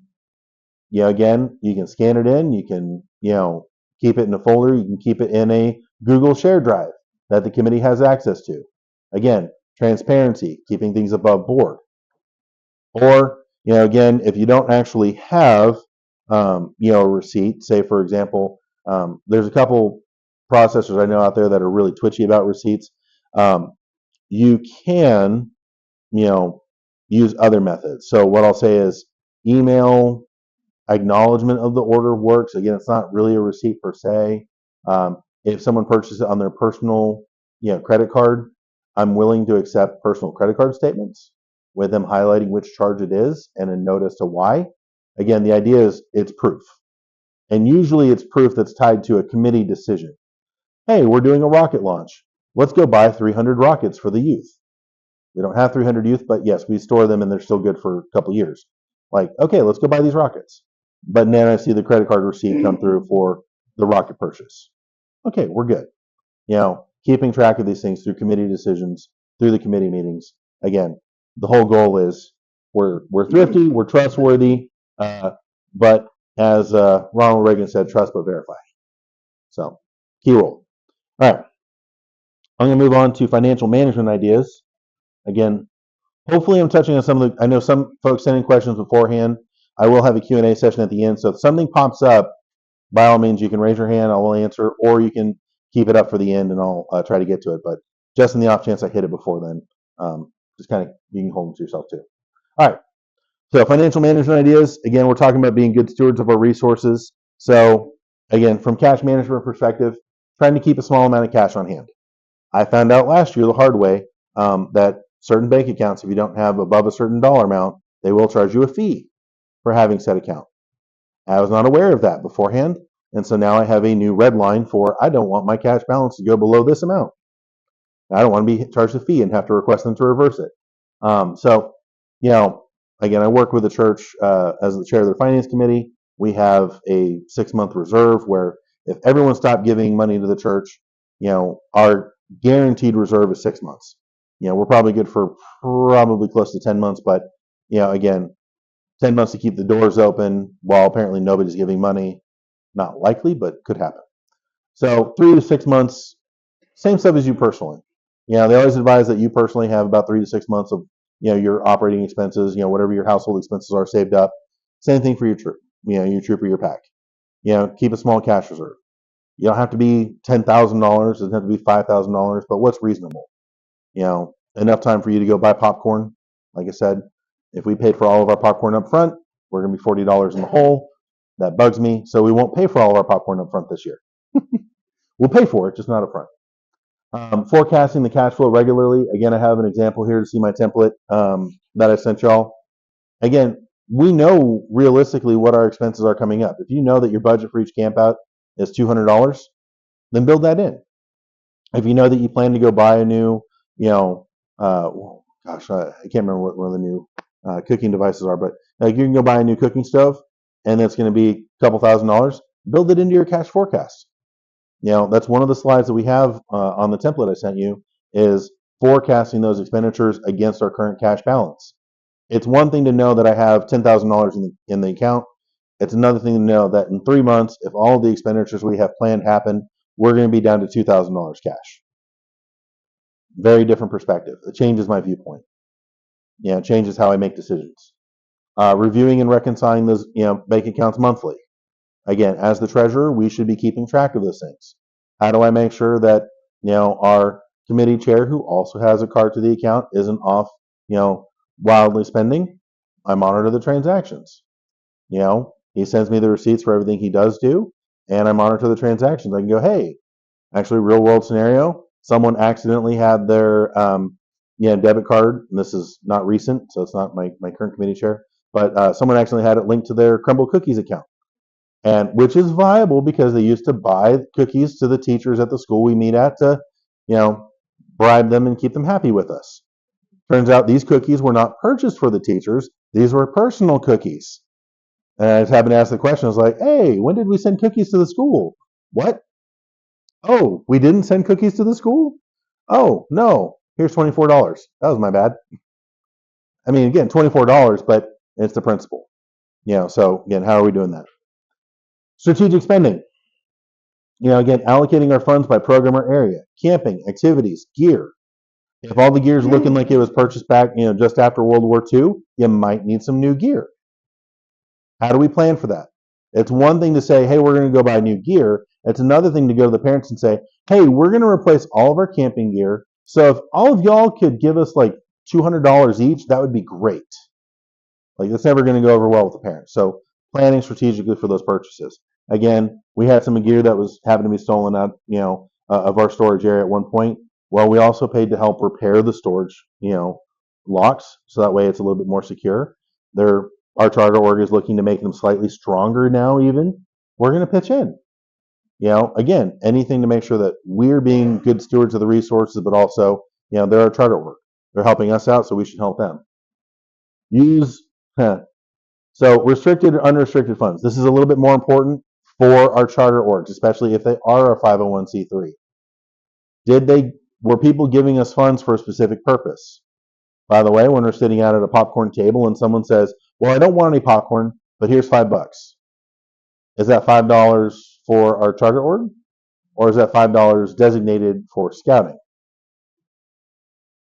Again, you can scan it in, you can, keep it in a folder, you can keep it in a Google Share Drive that the committee has access to. Again, transparency, keeping things above board. Or, again, if you don't actually have, a receipt, say for example, there's a couple processors I know out there that are really twitchy about receipts. You can, use other methods. So what I'll say is email acknowledgement of the order works. Again, it's not really a receipt per se. If someone purchases it on their personal, credit card, I'm willing to accept personal credit card statements with them highlighting which charge it is and a note as to why. Again, the idea is it's proof. And usually it's proof that's tied to a committee decision. Hey, we're doing a rocket launch. Let's go buy 300 rockets for the youth. We don't have 300 youth, but yes, we store them and they're still good for a couple years. Like, okay, let's go buy these rockets. But then I see the credit card receipt come through for the rocket purchase. Okay, we're good. Keeping track of these things through committee decisions, through the committee meetings. Again, the whole goal is we're thrifty, we're trustworthy, but as Ronald Reagan said, trust but verify. So, key role. All right, I'm going to move on to financial management ideas. Again, hopefully I'm touching on some of the, I know some folks sent in questions beforehand. I will have a Q&A session at the end, so if something pops up, by all means, you can raise your hand, I will answer, or you can keep it up for the end and I'll try to get to it. But just in the off chance I hit it before then, just kind of, you can hold it to yourself too. All right, so financial management ideas. Again, we're talking about being good stewards of our resources. So again, from cash management perspective, trying to keep a small amount of cash on hand. I found out last year the hard way that certain bank accounts, if you don't have above a certain dollar amount, they will charge you a fee for having said account. I was not aware of that beforehand, and so now I have a new red line for I don't want my cash balance to go below this amount. I don't want to be charged a fee and have to request them to reverse it. So, again, I work with the church as the chair of the finance committee. We have a 6-month reserve where if everyone stopped giving money to the church, our guaranteed reserve is 6 months. We're probably good for probably close to 10 months, but again, 10 months to keep the doors open while apparently nobody's giving money. Not likely, but could happen. So 3 to 6 months, same stuff as you personally. They always advise that you personally have about 3 to 6 months of your operating expenses, whatever your household expenses are saved up. Same thing for your troop, your troop or your pack. Keep a small cash reserve. You don't have to be $10,000. It doesn't have to be $5,000, but what's reasonable? Enough time for you to go buy popcorn. Like I said, if we paid for all of our popcorn up front, we're going to be $40 in the hole. That bugs me. So we won't pay for all of our popcorn up front this year. We'll pay for it, just not up front. Forecasting the cash flow regularly. Again, I have an example here to see my template that I sent y'all. Again, we know realistically what our expenses are coming up. If you know that your budget for each camp out is $200, then build that in. If you know that you plan to go buy a new, I can't remember what one of the new cooking devices are, but you can go buy a new cooking stove and it's going to be a couple $1,000s. Build it into your cash forecast. That's one of the slides that we have on the template I sent you is forecasting those expenditures against our current cash balance. It's one thing to know that I have $10,000 in the account. It's another thing to know that in 3 months, if all of the expenditures we have planned happen, we're going to be down to $2,000 cash. Very different perspective. It changes my viewpoint. It changes how I make decisions. Reviewing and reconciling those bank accounts monthly. Again, as the treasurer, we should be keeping track of those things. How do I make sure that our committee chair, who also has a card to the account, isn't off wildly spending? I monitor the transactions. He sends me the receipts for everything he does do, and I monitor the transactions. I can go, hey, actually, real world scenario, someone accidentally had their debit card, and this is not recent, so it's not my current committee chair, but someone accidentally had it linked to their Crumble Cookies account. and which is viable because they used to buy cookies to the teachers at the school we meet at to, bribe them and keep them happy with us. Turns out these cookies were not purchased for the teachers. These were personal cookies. And I just happened to ask the question. I was like, hey, when did we send cookies to the school? What? Oh, we didn't send cookies to the school? Oh, no. Here's $24. That was my bad. I mean, again, $24, but it's the principle. So again, how are we doing that? Strategic spending. Again, allocating our funds by program or area, camping, activities, gear. If all the gear is looking like it was purchased back, just after World War II, you might need some new gear. How do we plan for that? It's one thing to say, hey, we're going to go buy new gear. It's another thing to go to the parents and say, hey, we're going to replace all of our camping gear. So if all of y'all could give us like $200 each, that would be great. Like, that's never going to go over well with the parents. So planning strategically for those purchases. Again, we had some gear that was having to be stolen out, of our storage area at one point. Well, we also paid to help repair the storage, locks, so that way it's a little bit more secure. Our charter org is looking to make them slightly stronger now. Even we're going to pitch in. Again, anything to make sure that we're being good stewards of the resources, but also, they're our charter org. They're helping us out, so we should help them. So restricted or unrestricted funds. This is a little bit more important for our charter orgs, especially if they are a 501c3. Were people giving us funds for a specific purpose? By the way, when we're sitting out at a popcorn table and someone says, well, I don't want any popcorn, but here's $5. Is that $5 for our charter org? Or is that $5 designated for scouting?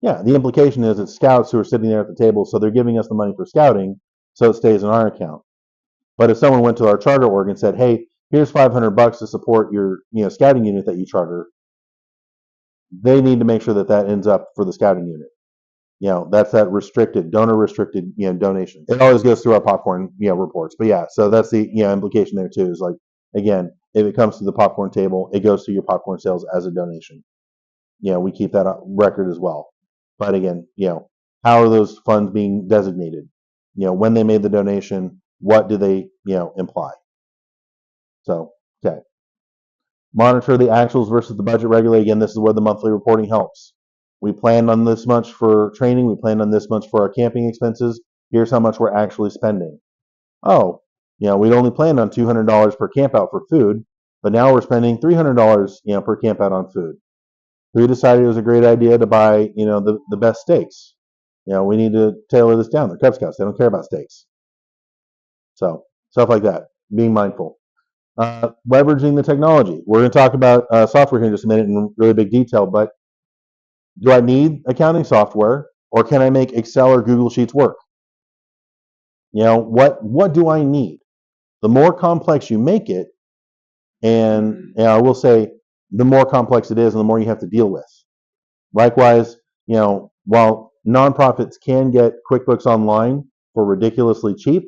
Yeah, the implication is it's scouts who are sitting there at the table, so they're giving us the money for scouting, so it stays in our account. But if someone went to our charter org and said, hey, here's $500 to support your scouting unit that you charter, they need to make sure that ends up for the scouting unit. That's that donor restricted donation. It always goes through our popcorn reports. But yeah, so that's the implication there too, is like, again, if it comes to the popcorn table, it goes to your popcorn sales as a donation. We keep that record as well. But again, how are those funds being designated? When they made the donation, what do they imply? So, okay. Monitor the actuals versus the budget regularly. Again, this is where the monthly reporting helps. We planned on this much for training. We planned on this much for our camping expenses. Here's how much we're actually spending. Oh, we'd only planned on $200 per camp out for food, but now we're spending $300, per camp out on food. Who decided it was a great idea to buy, the best steaks? We need to tailor this down. They're Cub Scouts. They don't care about steaks. So stuff like that. Being mindful. Leveraging the technology. We're going to talk about software here in just a minute in really big detail, but do I need accounting software, or can I make Excel or Google Sheets work? What do I need? The more complex you make it, and I will say, the more complex it is and the more you have to deal with. Likewise, while nonprofits can get QuickBooks Online for ridiculously cheap,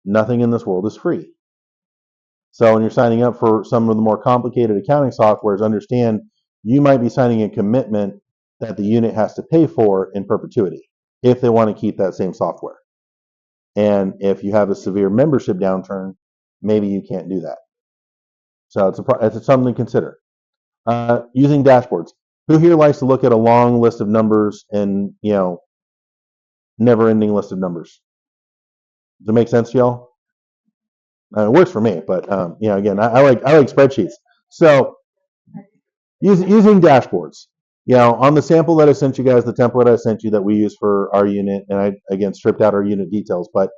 nothing in this world is free. So when you're signing up for some of the more complicated accounting softwares, understand you might be signing a commitment that the unit has to pay for in perpetuity if they want to keep that same software. And if you have a severe membership downturn, maybe you can't do that. So it's something to consider. Using dashboards. Who here likes to look at a long list of numbers and, never-ending list of numbers? Does it make sense to y'all? It works for me, but again, I like spreadsheets. So using dashboards. On the sample that I sent you guys, the template I sent you that we use for our unit, and I again stripped out our unit details, but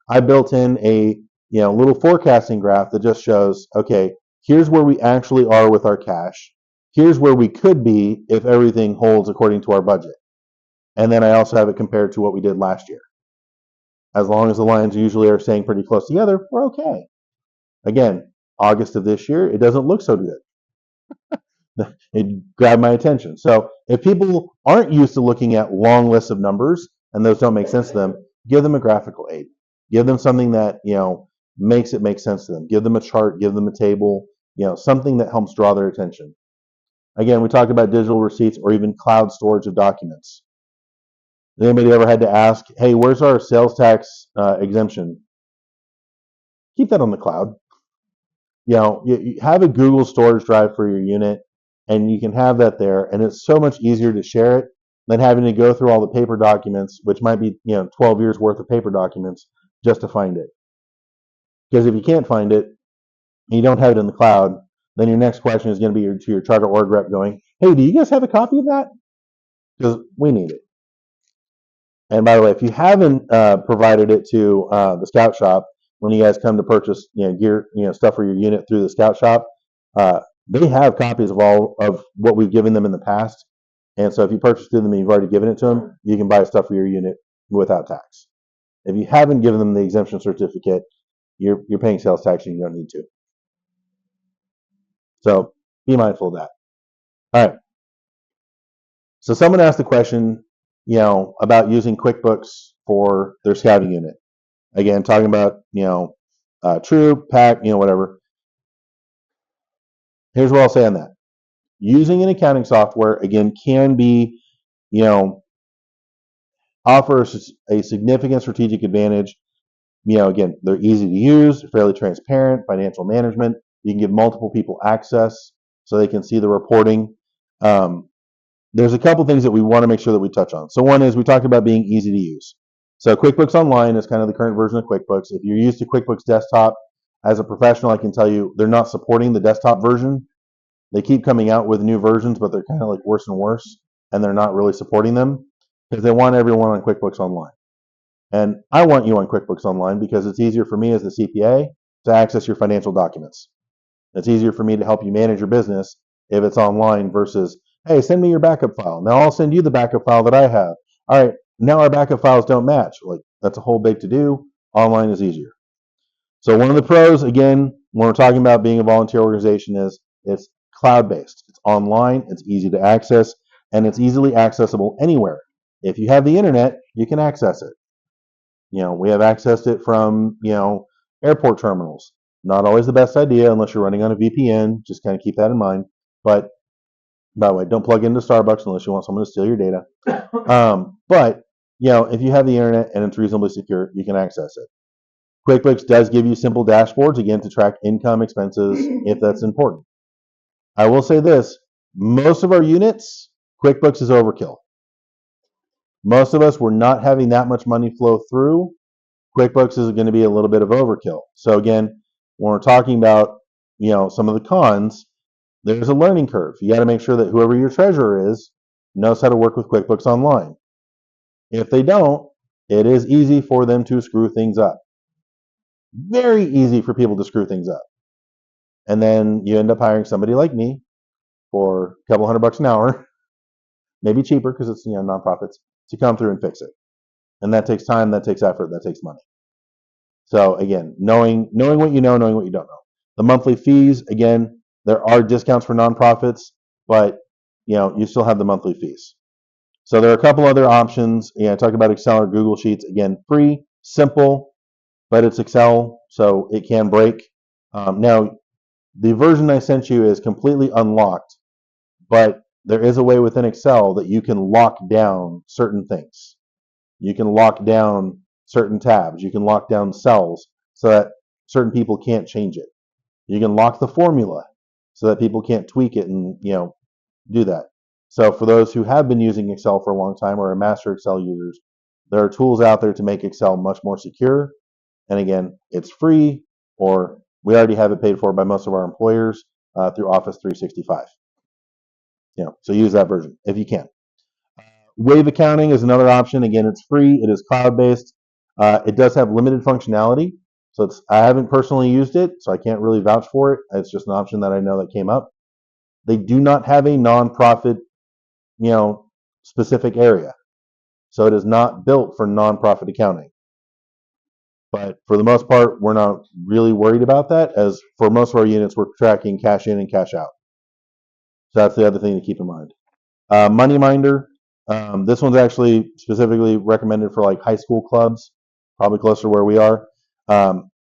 I built in a little forecasting graph that just shows, okay, here's where we actually are with our cash. Here's where we could be if everything holds according to our budget. And then I also have it compared to what we did last year. As long as the lines usually are staying pretty close together, we're okay. Again, August of this year, it doesn't look so good. It grabbed my attention. So if people aren't used to looking at long lists of numbers and those don't make sense to them, give them a graphical aid. Give them something that makes it make sense to them. Give them a chart, give them a table, something that helps draw their attention. Again, we talked about digital receipts or even cloud storage of documents. Anybody ever had to ask, hey, where's our sales tax exemption? Keep that on the cloud. you have a Google storage drive for your unit, and you can have that there, and it's so much easier to share it than having to go through all the paper documents, which might be 12 years worth of paper documents just to find it. Because if you can't find it, and you don't have it in the cloud, then your next question is going to be to your charter org rep going, hey, do you guys have a copy of that? Because we need it. And by the way, if you haven't provided it to the Scout Shop when you guys come to purchase gear, stuff for your unit through the Scout Shop, they have copies of all of what we've given them in the past. And so if you purchase through them and you've already given it to them, you can buy stuff for your unit without tax. If you haven't given them the exemption certificate, you're paying sales tax and you don't need to. So be mindful of that. All right. So someone asked the question, about using QuickBooks for their scouting unit. Again, talking about, troop, pack, whatever. Here's what I'll say on that. Using an accounting software, again, can be, offers a significant strategic advantage. Again, they're easy to use, fairly transparent, financial management. You can give multiple people access so they can see the reporting. There's a couple things that we want to make sure that we touch on. So one is we talked about being easy to use. So QuickBooks Online is kind of the current version of QuickBooks. If you're used to QuickBooks Desktop, as a professional, I can tell you they're not supporting the desktop version. They keep coming out with new versions, but they're kind of like worse and worse, and they're not really supporting them because they want everyone on QuickBooks Online. And I want you on QuickBooks Online because it's easier for me as the CPA to access your financial documents. It's easier for me to help you manage your business if it's online versus, hey, send me your backup file. Now I'll send you the backup file that I have. All right, now our backup files don't match. Like, that's a whole big to do. Online is easier. So one of the pros, again, when we're talking about being a volunteer organization, is it's cloud-based. It's online, it's easy to access, and it's easily accessible anywhere. If you have the internet, you can access it. We have accessed it from, airport terminals. Not always the best idea unless you're running on a VPN. Just kind of keep that in mind. But by the way, don't plug into Starbucks unless you want someone to steal your data. But if you have the internet and it's reasonably secure, you can access it. QuickBooks does give you simple dashboards, again, to track income, expenses, if that's important. I will say this, most of our units, QuickBooks is overkill. Most of us, we're not having that much money flow through. QuickBooks is going to be a little bit of overkill. So again, when we're talking about, some of the cons, there's a learning curve. You got to make sure that whoever your treasurer is knows how to work with QuickBooks Online. If they don't, it is easy for them to screw things up. Very easy for people to screw things up. And then you end up hiring somebody like me for a couple $100 an hour, maybe cheaper because it's nonprofits, to come through and fix it. And that takes time, that takes effort, that takes money. So again, knowing what you know, knowing what you don't know. The monthly fees, again, there are discounts for nonprofits, but you still have the monthly fees. So there are a couple other options. I talked about Excel or Google Sheets. Again, free, simple, but it's Excel, so it can break. Now, the version I sent you is completely unlocked, but there is a way within Excel that you can lock down certain things. You can lock down certain tabs. You can lock down cells so that certain people can't change it. You can lock the formula so that people can't tweak it and do that. So for those who have been using Excel for a long time or are master Excel users, there are tools out there to make Excel much more secure. And again, it's free, or we already have it paid for by most of our employers through Office 365. So use that version if you can. Wave accounting is another option. Again, it's free. It is cloud-based. It does have limited functionality. So I haven't personally used it, so I can't really vouch for it. It's just an option that I know that came up. They do not have a nonprofit, specific area. So it is not built for nonprofit accounting. But for the most part, we're not really worried about that, as for most of our units, we're tracking cash in and cash out. So that's the other thing to keep in mind. MoneyMinder. This one's actually specifically recommended for like high school clubs, probably closer to where we are.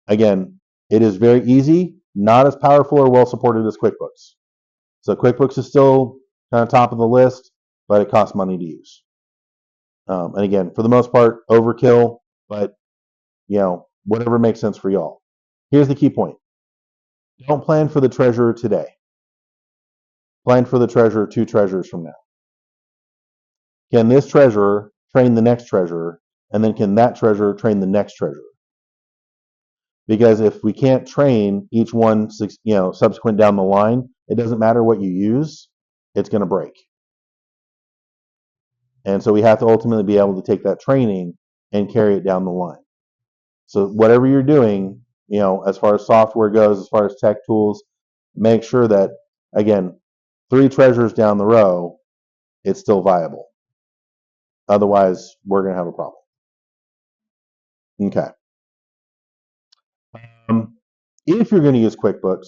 Again, it is very easy, not as powerful or well supported as QuickBooks. So QuickBooks is still kind of top of the list, but it costs money to use. And again, for the most part, overkill, but whatever makes sense for y'all. Here's the key point. Don't plan for the treasurer today. Plan for the treasurer 2 treasurers from now. Can this treasurer train the next treasurer? And then can that treasurer train the next treasurer? Because if we can't train each one, subsequent down the line, it doesn't matter what you use, it's going to break. And so we have to ultimately be able to take that training and carry it down the line. So whatever you're doing, as far as software goes, as far as tech tools, make sure that, again, 3 treasurers down the row, it's still viable. Otherwise, we're going to have a problem. Okay. If you're going to use QuickBooks,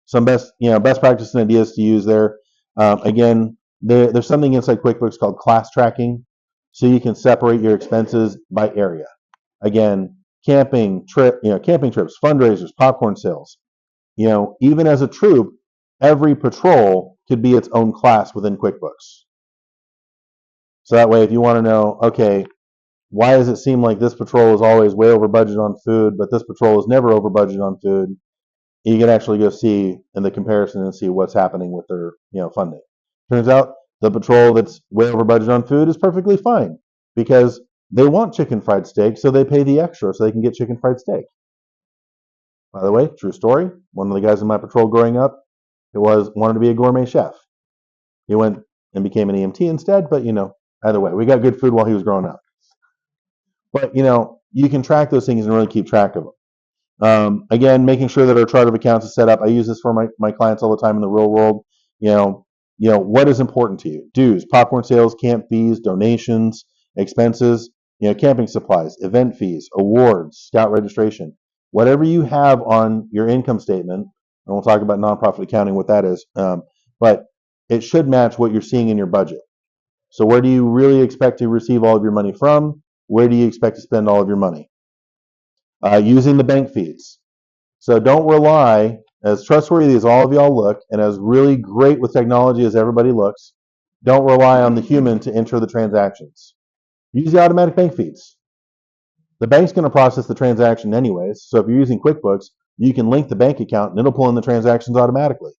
some best practice and ideas to use there. Again, there's something inside QuickBooks called class tracking, so you can separate your expenses by area. Again, camping trips, fundraisers, popcorn sales. Even as a troop, every patrol could be its own class within QuickBooks. So that way, if you want to know, okay, why does it seem like this patrol is always way over budget on food, but this patrol is never over budget on food? You can actually go see in the comparison and see what's happening with their funding. Turns out the patrol that's way over budget on food is perfectly fine because they want chicken fried steak, so they pay the extra so they can get chicken fried steak. By the way, true story. One of the guys in my patrol growing up, wanted to be a gourmet chef. He went and became an EMT instead, but either way, we got good food while he was growing up. But you can track those things and really keep track of them. Again, making sure that our chart of accounts is set up. I use this for my clients all the time in the real world. What is important to you? Dues, popcorn sales, camp fees, donations, expenses, camping supplies, event fees, awards, scout registration. Whatever you have on your income statement, and we'll talk about nonprofit accounting, what that is, but it should match what you're seeing in your budget. So where do you really expect to receive all of your money from? Where do you expect to spend all of your money? Using the bank feeds. So don't rely, as trustworthy as all of y'all look, and as really great with technology as everybody looks, don't rely on the human to enter the transactions. Use the automatic bank feeds. The bank's going to process the transaction anyways, so if you're using QuickBooks, you can link the bank account and it'll pull in the transactions automatically.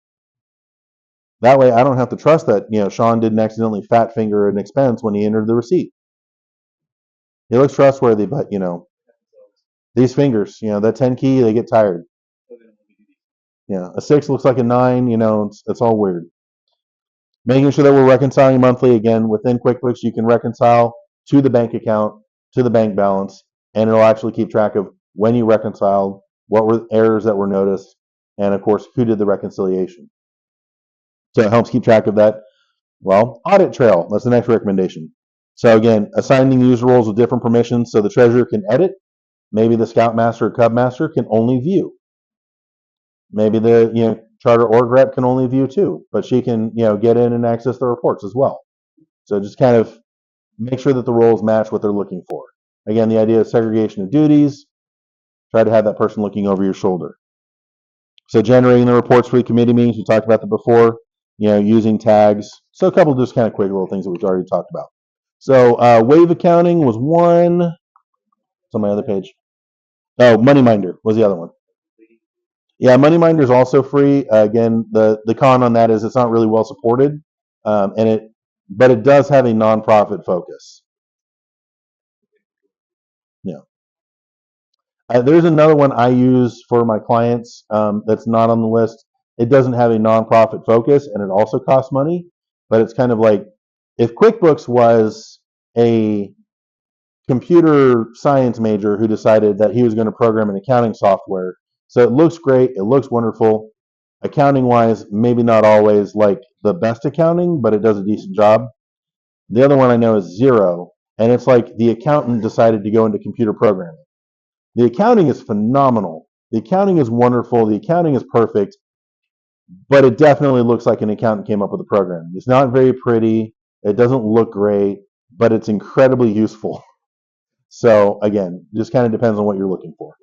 That way I don't have to trust that, Sean didn't accidentally fat finger an expense when he entered the receipt. He looks trustworthy, but, these fingers, that 10 key, they get tired. A 6 looks like a 9, it's all weird. Making sure that we're reconciling monthly. Again, within QuickBooks, you can reconcile to the bank account, to the bank balance, and it'll actually keep track of when you reconciled, what were errors that were noticed, and of course, who did the reconciliation. So it helps keep track of that. Well, audit trail, that's the next recommendation. So again, assigning user roles with different permissions so the treasurer can edit. Maybe the scoutmaster or cubmaster can only view. Maybe the charter org rep can only view too, but she can get in and access the reports as well. So just kind of make sure that the roles match what they're looking for. Again, the idea of segregation of duties. Try to have that person looking over your shoulder. So generating the reports for the committee meetings, we talked about that before. Using tags. So a couple of just kind of quick little things that we've already talked about. So wave accounting was one. It's on my other page. Oh, MoneyMinder was the other one. Yeah, MoneyMinder is also free. Again, the con on that is it's not really well supported, but it does have a nonprofit focus. Yeah. There's another one I use for my clients that's not on the list. It doesn't have a nonprofit focus, and it also costs money. But it's kind of like if QuickBooks was a computer science major who decided that he was going to program an accounting software. So it looks great, it looks wonderful. Accounting wise, maybe not always like the best accounting, but it does a decent job. The other one I know is Xero, and it's like the accountant decided to go into computer programming. The accounting is phenomenal. The accounting is wonderful. The accounting is perfect, but it definitely looks like an accountant came up with the program. It's not very pretty. It doesn't look great, but it's incredibly useful. So again, just kind of depends on what you're looking for.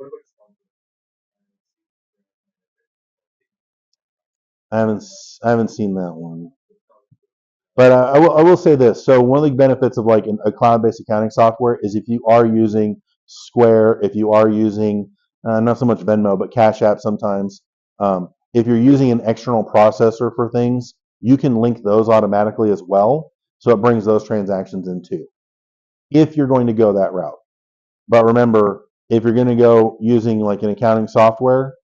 I haven't seen that one, but I will say this. So one of the benefits of like a cloud-based accounting software is if you are using Square, if you are using not so much Venmo, but Cash App sometimes, if you're using an external processor for things, you can link those automatically as well. So it brings those transactions in too, if you're going to go that route. But remember, if you're going to go using like an accounting software,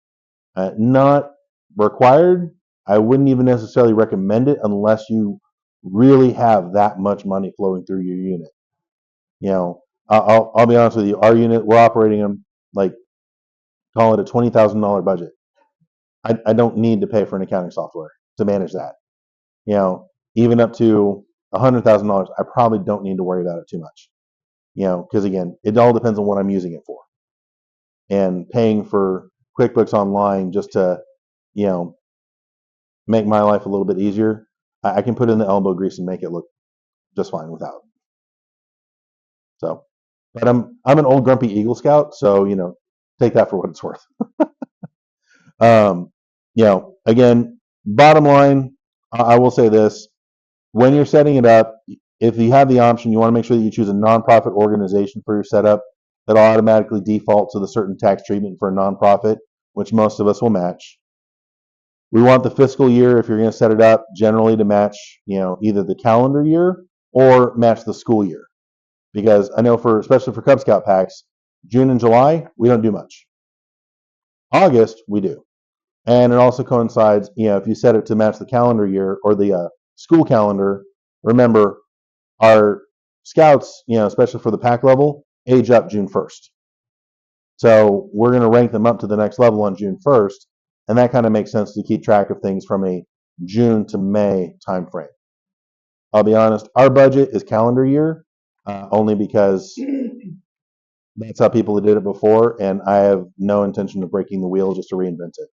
not required. I wouldn't even necessarily recommend it unless you really have that much money flowing through your unit. You know, I'll be honest with you. Our unit, we're operating them like, call it a $20,000 budget. I don't need to pay for an accounting software to manage that. You know, even up to $100,000, I probably don't need to worry about it too much. You know, because again, it all depends on what I'm using it for. And paying for QuickBooks Online just to, you know, make my life a little bit easier, I can put in the elbow grease and make it look just fine without. So, but I'm an old grumpy Eagle Scout, so you know, take that for what it's worth. You know, again, bottom line, I will say this: when you're setting it up, if you have the option, you want to make sure that you choose a nonprofit organization for your setup that'll automatically default to the certain tax treatment for a nonprofit, which most of us will match. We want the fiscal year, if you're going to set it up, generally to match, you know, either the calendar year or match the school year. Because I know especially for Cub Scout packs, June and July, we don't do much. August, we do. And it also coincides, you know, if you set it to match the calendar year or the school calendar, remember our scouts, you know, especially for the pack level, age up June 1st. So we're going to rank them up to the next level on June 1st. And that kind of makes sense to keep track of things from a June to May timeframe. I'll be honest, our budget is calendar year, only because that's how people did it before, and I have no intention of breaking the wheel just to reinvent it.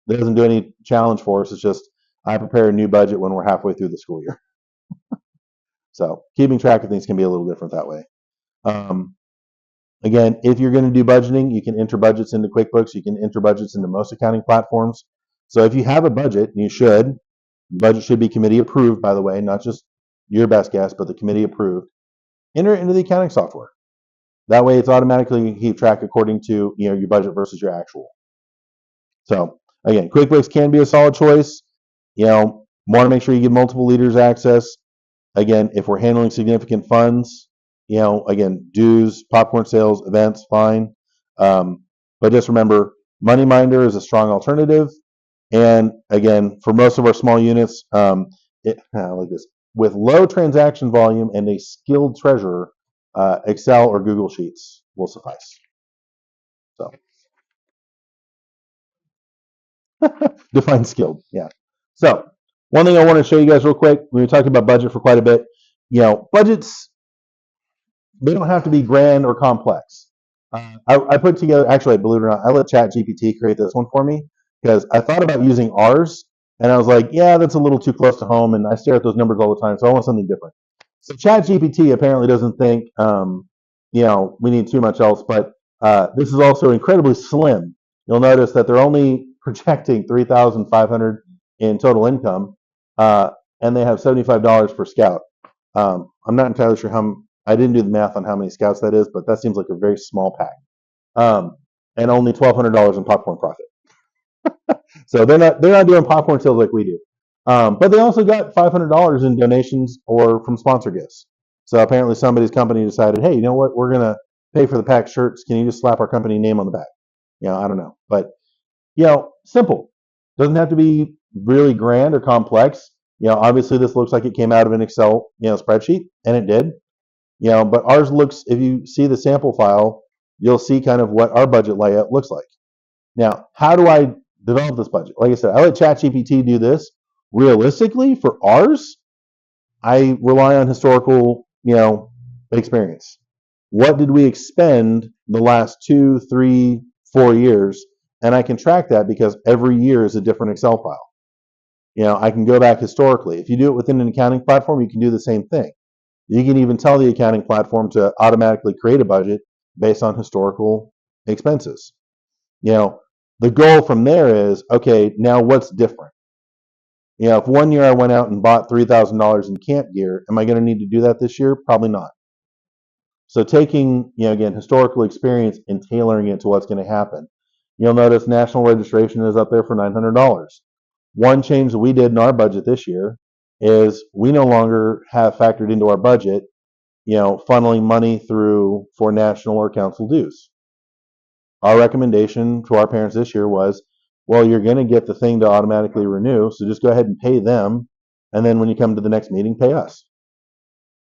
It doesn't do any challenge for us. It's just I prepare a new budget when we're halfway through the school year. So keeping track of things can be a little different that way. Again, if you're going to do budgeting, you can enter budgets into QuickBooks. You can enter budgets into most accounting platforms. So if you have a budget, and you should, the budget should be committee approved, by the way, not just your best guess, but the committee approved. Enter it into the accounting software. That way, it's automatically keep track according to, you know, your budget versus your actual. So again, QuickBooks can be a solid choice. You know, want to make sure you give multiple leaders access. Again, if we're handling significant funds, you know, again, dues, popcorn sales, events, fine. But just remember, MoneyMinder is a strong alternative. And again, for most of our small units, like this, with low transaction volume and a skilled treasurer, Excel or Google Sheets will suffice. So, define skilled, yeah. So, one thing I want to show you guys real quick, we were talking about budget for quite a bit. You know, budgets, they don't have to be grand or complex. I put together, actually, believe it or not, I let ChatGPT create this one for me because I thought about using ours, and I was like, yeah, that's a little too close to home, and I stare at those numbers all the time, so I want something different. So ChatGPT apparently doesn't think, you know, we need too much else, but this is also incredibly slim. You'll notice that they're only projecting $3,500 in total income, and they have $75 per scout. I'm not entirely sure I didn't do the math on how many scouts that is, but that seems like a very small pack. And only $1,200 in popcorn profit. So they're not doing popcorn sales like we do. But they also got $500 in donations or from sponsor gifts. So apparently somebody's company decided, hey, you know what? We're going to pay for the pack shirts. Can you just slap our company name on the back? You know, I don't know. But, you know, simple. Doesn't have to be really grand or complex. You know, obviously this looks like it came out of an Excel, you know, spreadsheet, and it did. You know, but ours looks, if you see the sample file, you'll see kind of what our budget layout looks like. Now, how do I develop this budget? Like I said, I let ChatGPT do this. Realistically, for ours, I rely on historical, you know, experience. What did we expend the last 2, 3, 4 years? And I can track that because every year is a different Excel file. You know, I can go back historically. If you do it within an accounting platform, you can do the same thing. You can even tell the accounting platform to automatically create a budget based on historical expenses. You know, the goal from there is, okay, now what's different? You know, if one year I went out and bought $3,000 in camp gear, am I going to need to do that this year? Probably not. So taking, you know, again, historical experience and tailoring it to what's going to happen. You'll notice national registration is up there for $900. One change that we did in our budget this year is we no longer have factored into our budget, funneling money through for national or council dues. Our recommendation to our parents this year was, well, you're going to get the thing to automatically renew, so just go ahead and pay them, and then when you come to the next meeting, pay us.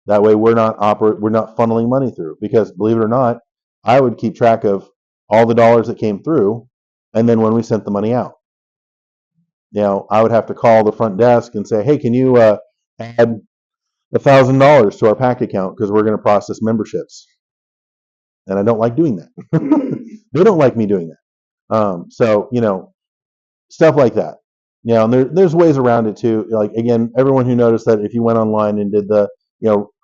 That way, we're not funneling money through. Because believe it or not, I would keep track of all the dollars that came through, and then when we sent the money out, I would have to call the front desk and say, hey, can you add $1,000 to our PAC account because we're going to process memberships, and I don't like doing that. They don't like me doing that. So stuff like that. And there's ways around it too. Like, again, everyone who noticed that if you went online and did the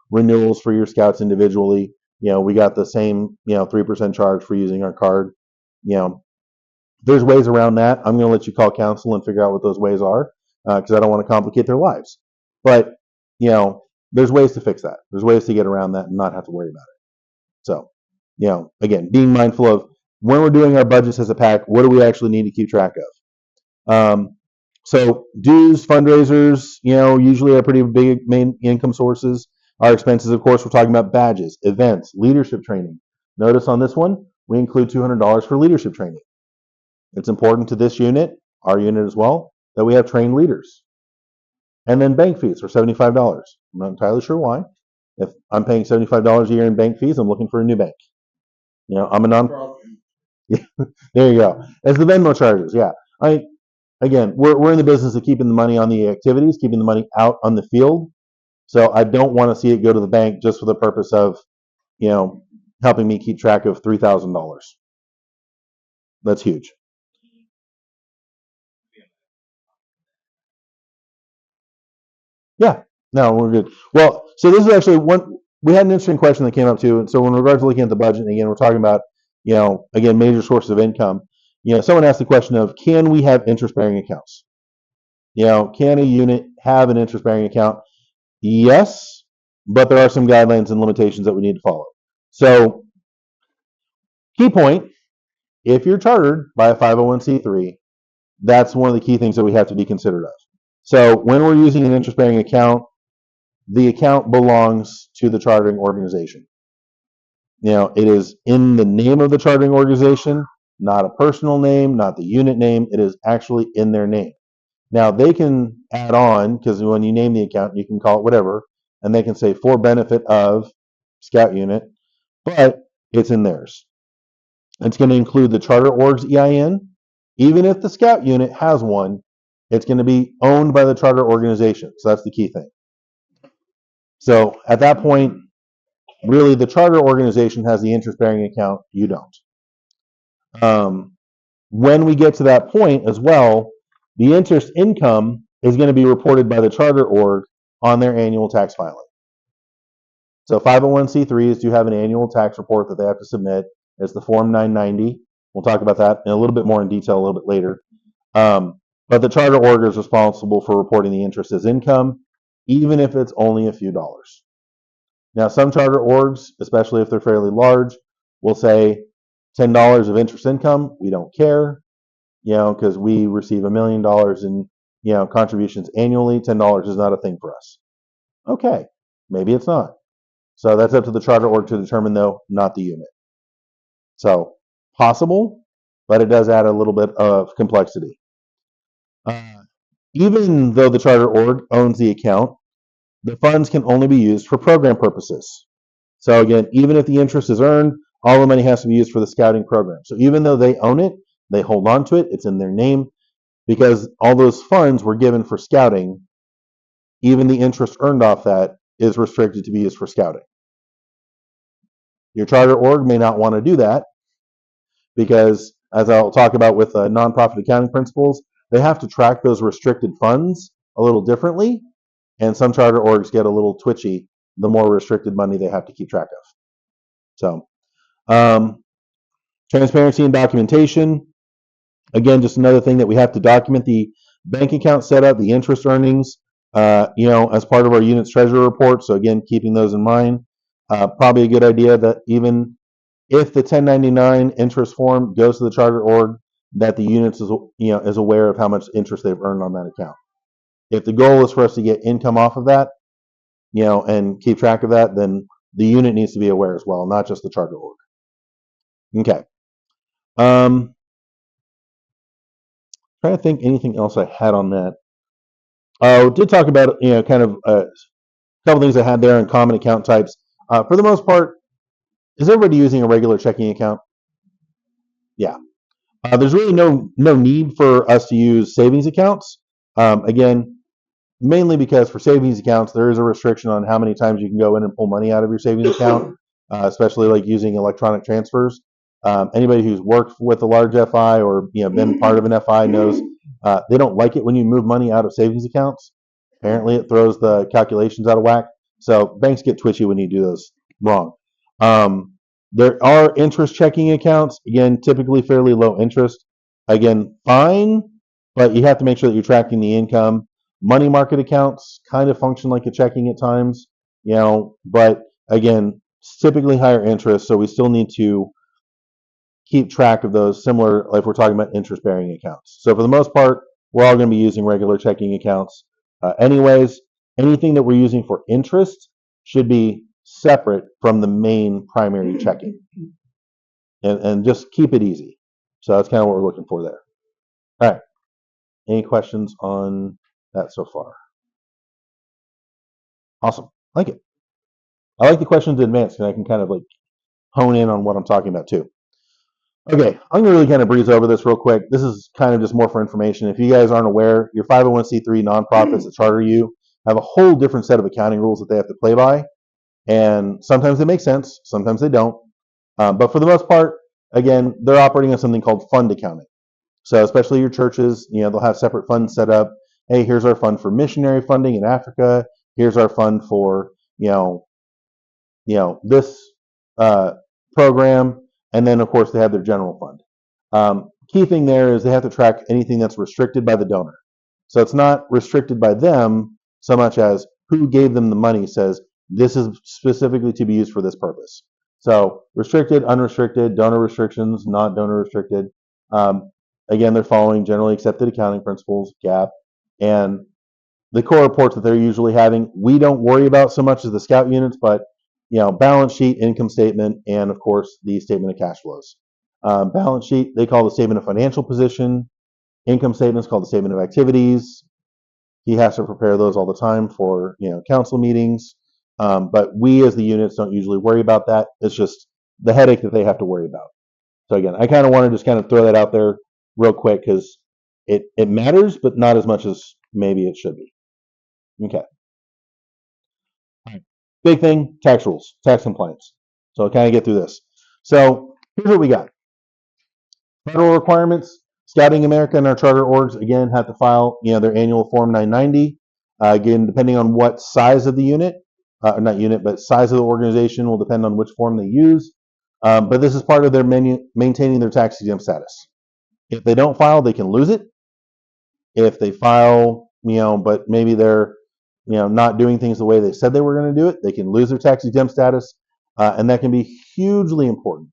renewals for your scouts individually, we got the same 3% charge for using our card. There's ways around that. I'm going to let you call council and figure out what those ways are, because I don't want to complicate their lives. But there's ways to fix that. There's ways to get around that and not have to worry about it. So again, being mindful of when we're doing our budgets as a PAC, what do we actually need to keep track of? So dues, fundraisers, usually are pretty big main income sources. Our expenses, of course, we're talking about badges, events, leadership training. Notice on this one, we include $200 for leadership training. It's important to this unit, our unit as well, that we have trained leaders. And then bank fees are $75. I'm not entirely sure why. If I'm paying $75 a year in bank fees, I'm looking for a new bank. I'm a there you go. As the Venmo charges, yeah. Again, we're in the business of keeping the money on the activities, keeping the money out on the field. So I don't want to see it go to the bank just for the purpose of, helping me keep track of $3,000. That's huge. Yeah, no, we're good. Well, so this is actually we had an interesting question that came up too. And so in regards to looking at the budget, again, we're talking about, again, major sources of income. Someone asked the question of, can we have interest-bearing accounts? Can a unit have an interest-bearing account? Yes, but there are some guidelines and limitations that we need to follow. So, key point, if you're chartered by a 501c3, that's one of the key things that we have to be considerate of. So when we're using an interest-bearing account, the account belongs to the chartering organization. It is in the name of the chartering organization, not a personal name, not the unit name. It is actually in their name. Now, they can add on, because when you name the account, you can call it whatever, and they can say for benefit of Scout Unit, but it's in theirs. It's going to include the charter org's EIN. Even if the Scout Unit has one, it's going to be owned by the charter organization. So that's the key thing. So at that point, really the charter organization has the interest-bearing account. You don't. When we get to that point as well, the interest income is going to be reported by the charter org on their annual tax filing. So 501c3s do have an annual tax report that they have to submit. It's the Form 990. We'll talk about that in a little bit more in detail a little bit later. But the charter org is responsible for reporting the interest as income, even if it's only a few dollars. Now, some charter orgs, especially if they're fairly large, will say $10 of interest income. We don't care, because we receive $1 million in, contributions annually. $10 is not a thing for us. Okay, maybe it's not. So that's up to the charter org to determine, though, not the unit. So possible, but it does add a little bit of complexity. Even though the charter org owns the account, the funds can only be used for program purposes. So again, even if the interest is earned, all the money has to be used for the scouting program. So even though they own it, they hold on to it, it's in their name, because all those funds were given for scouting. Even the interest earned off that is restricted to be used for scouting. Your charter org may not want to do that, because as I'll talk about with nonprofit accounting principles, they have to track those restricted funds a little differently, and some charter orgs get a little twitchy the more restricted money they have to keep track of. So, transparency and documentation. Again, just another thing that we have to document the bank account setup, the interest earnings, as part of our unit's treasurer report. So again, keeping those in mind. Probably a good idea that even if the 1099 interest form goes to the charter org, that the units is aware of how much interest they've earned on that account. If the goal is for us to get income off of that, and keep track of that, then the unit needs to be aware as well, not just the charter org. Okay. Trying to think anything else I had on that. Did talk about kind of a couple things I had there in common account types. For the most part, is everybody using a regular checking account? Yeah. There's really no need for us to use savings accounts. Again, mainly because for savings accounts, there is a restriction on how many times you can go in and pull money out of your savings account, especially like using electronic transfers. Anybody who's worked with a large FI or been part of an FI knows they don't like it when you move money out of savings accounts. Apparently, it throws the calculations out of whack. So banks get twitchy when you do those wrong. There are interest checking accounts, again, typically fairly low interest. Again, fine, but you have to make sure that you're tracking the income. Money market accounts kind of function like a checking at times, but again, typically higher interest, so we still need to keep track of those, similar like we're talking about interest bearing accounts. So for the most part, we're all going to be using regular checking accounts. Anyways, anything that we're using for interest should be separate from the main primary checking, and just keep it easy. So that's kind of what we're looking for there. All right. Any questions on that so far? Awesome. Like it. I like the questions in advance, and I can kind of like hone in on what I'm talking about too. Okay, I'm going to really kind of breeze over this real quick. This is kind of just more for information. If you guys aren't aware, your 501c3 nonprofits that charter you have a whole different set of accounting rules that they have to play by. And sometimes they make sense, sometimes they don't. But for the most part, again, they're operating on something called fund accounting. So especially your churches, they'll have separate funds set up. Hey, here's our fund for missionary funding in Africa. Here's our fund for, this program. And then, of course, they have their general fund. Key thing there is they have to track anything that's restricted by the donor. So it's not restricted by them so much as who gave them the money says this is specifically to be used for this purpose. So restricted, unrestricted, donor restrictions, not donor restricted. Again, they're following generally accepted accounting principles, GAAP, and the core reports that they're usually having, we don't worry about so much as the scout units, but balance sheet, income statement, and of course the statement of cash flows. Balance sheet, they call the statement of financial position. Income statements called the statement of activities. He has to prepare those all the time for council meetings. But we as the units don't usually worry about that. It's just the headache that they have to worry about. So again, I kind of want to just kind of throw that out there real quick because it matters, but not as much as maybe it should be. Okay. All right. Big thing, tax rules, tax compliance. So I'll kind of get through this. So here's what we got. Federal requirements. Scouting America and our charter orgs, again, have to file their annual Form 990. Again, depending on what size of the unit, not unit, but size of the organization will depend on which form they use. But this is part of their maintaining their tax exempt status. If they don't file, they can lose it. If they file, but maybe they're not doing things the way they said they were going to do it, they can lose their tax exempt status. And that can be hugely important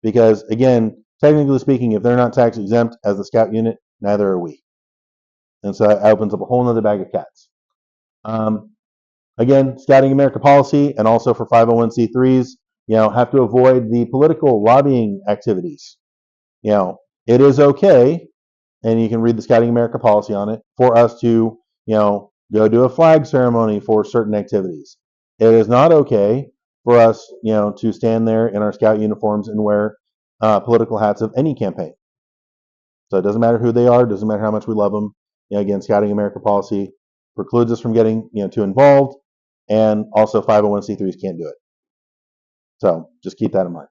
because, again, technically speaking, if they're not tax exempt as the scout unit, neither are we. And so that opens up a whole nother bag of cats. Again, Scouting America policy and also for 501c3s, have to avoid the political lobbying activities. It is okay, and you can read the Scouting America policy on it, for us to, go do a flag ceremony for certain activities. It is not okay for us, to stand there in our scout uniforms and wear political hats of any campaign. So it doesn't matter who they are, doesn't matter how much we love them. Again, Scouting America policy precludes us from getting too involved, and also 501c3s can't do it. So just keep that in mind.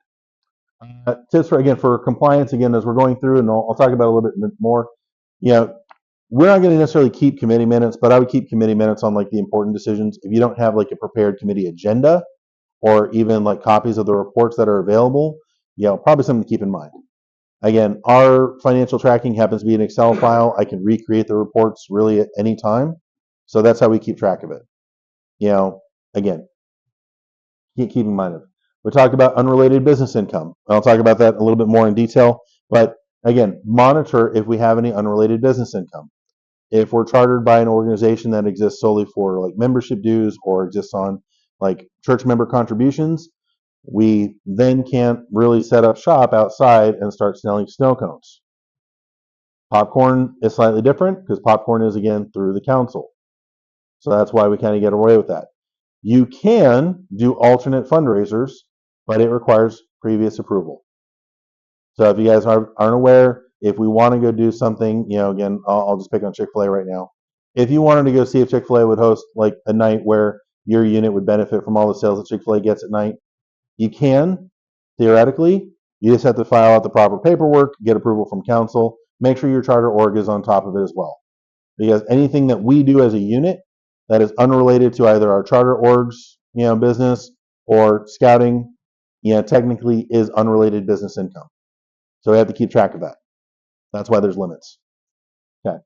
Tips for compliance, again, as we're going through, and I'll talk about it a little bit more. We're not going to necessarily keep committee minutes, but I would keep committee minutes on like the important decisions. If you don't have like a prepared committee agenda or even like copies of the reports that are available, probably something to keep in mind. Again, our financial tracking happens to be an Excel file. I can recreate the reports really at any time. So that's how we keep track of it. Again, keep in mind of. We talked about unrelated business income. I'll talk about that a little bit more in detail, but Again, monitor if we have any unrelated business income. If we're chartered by an organization that exists solely for like membership dues or exists on like church member contributions, we then can't really set up shop outside and start selling snow cones. Popcorn is slightly different because popcorn is again through the council. So that's why we kind of get away with that. You can do alternate fundraisers, but it requires previous approval. So if you guys aren't aware, if we want to go do something, again, I'll just pick on Chick-fil-A right now. If you wanted to go see if Chick-fil-A would host like a night where your unit would benefit from all the sales that Chick-fil-A gets at night, you can, theoretically. You just have to file out the proper paperwork, get approval from council, make sure your charter org is on top of it as well. Because anything that we do as a unit that is unrelated to either our charter org's business or scouting, technically is unrelated business income. So we have to keep track of that. That's why there's limits. Okay.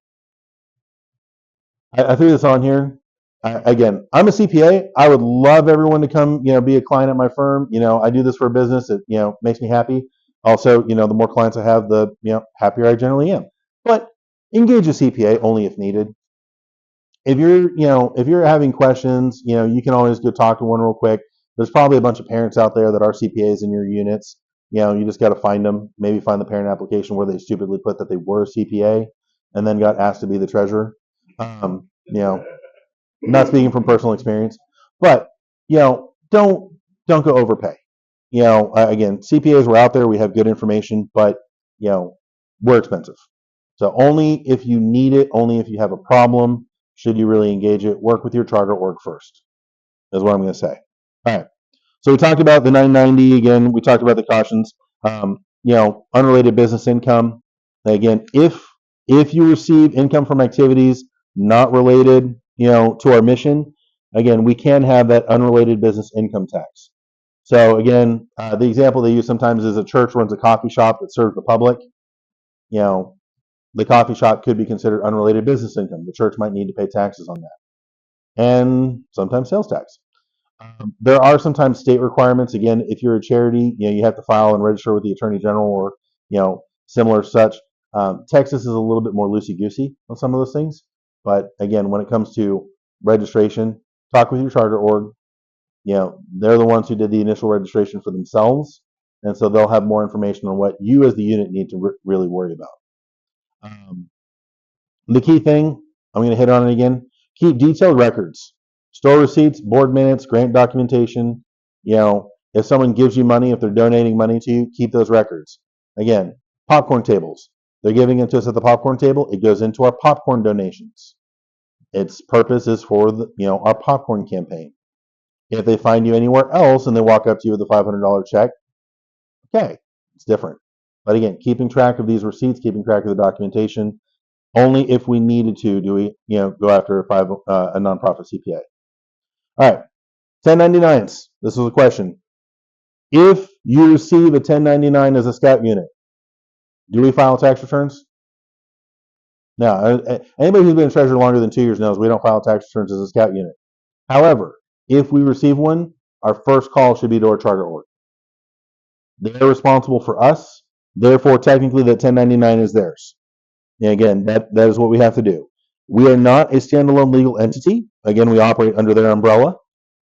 I threw this on here. Again, I'm a CPA. I would love everyone to come, be a client at my firm. I do this for a business. It, makes me happy. Also, the more clients I have, the, happier I generally am. But engage a CPA only if needed. If you're having questions, you can always go talk to one real quick. There's probably a bunch of parents out there that are CPAs in your units. You just got to find them. Maybe find the parent application where they stupidly put that they were a CPA and then got asked to be the treasurer. Not speaking from personal experience, but don't go overpay. Again, CPAs were out there. We have good information, but we're expensive. So only if you need it, only if you have a problem, should you really engage it. Work with your charter org first. Is what I'm going to say. All right. So we talked about the 990 again. We talked about the cautions. Unrelated business income. Again, if you receive income from activities not related, to our mission, again, we can have that unrelated business income tax. So again, the example they use sometimes is a church runs a coffee shop that serves the public. The coffee shop could be considered unrelated business income. The church might need to pay taxes on that, and sometimes sales tax. There are sometimes state requirements. Again, if you're a charity, you have to file and register with the Attorney General or similar such. Texas is a little bit more loosey-goosey on some of those things. But again, when it comes to registration, talk with your charter org. They're the ones who did the initial registration for themselves, and so they'll have more information on what you as the unit need to really worry about. The key thing, I'm going to hit on it again, keep detailed records. Store receipts, board minutes, grant documentation. If someone gives you money, if they're donating money to you, keep those records. Again, popcorn tables. They're giving it to us at the popcorn table. It goes into our popcorn donations. Its purpose is for our popcorn campaign. If they find you anywhere else and they walk up to you with a $500 check, okay, it's different. But again, keeping track of these receipts, keeping track of the documentation, only if we needed to do we go after a nonprofit CPA. All right, 1099s. This is a question. If you receive a 1099 as a scout unit, do we file tax returns? No. Anybody who's been a treasurer longer than 2 years knows we don't file tax returns as a scout unit. However, if we receive one, our first call should be to our charter org. They're responsible for us. Therefore, technically, that 1099 is theirs. And again, that is what we have to do. We are not a standalone legal entity. Again, we operate under their umbrella.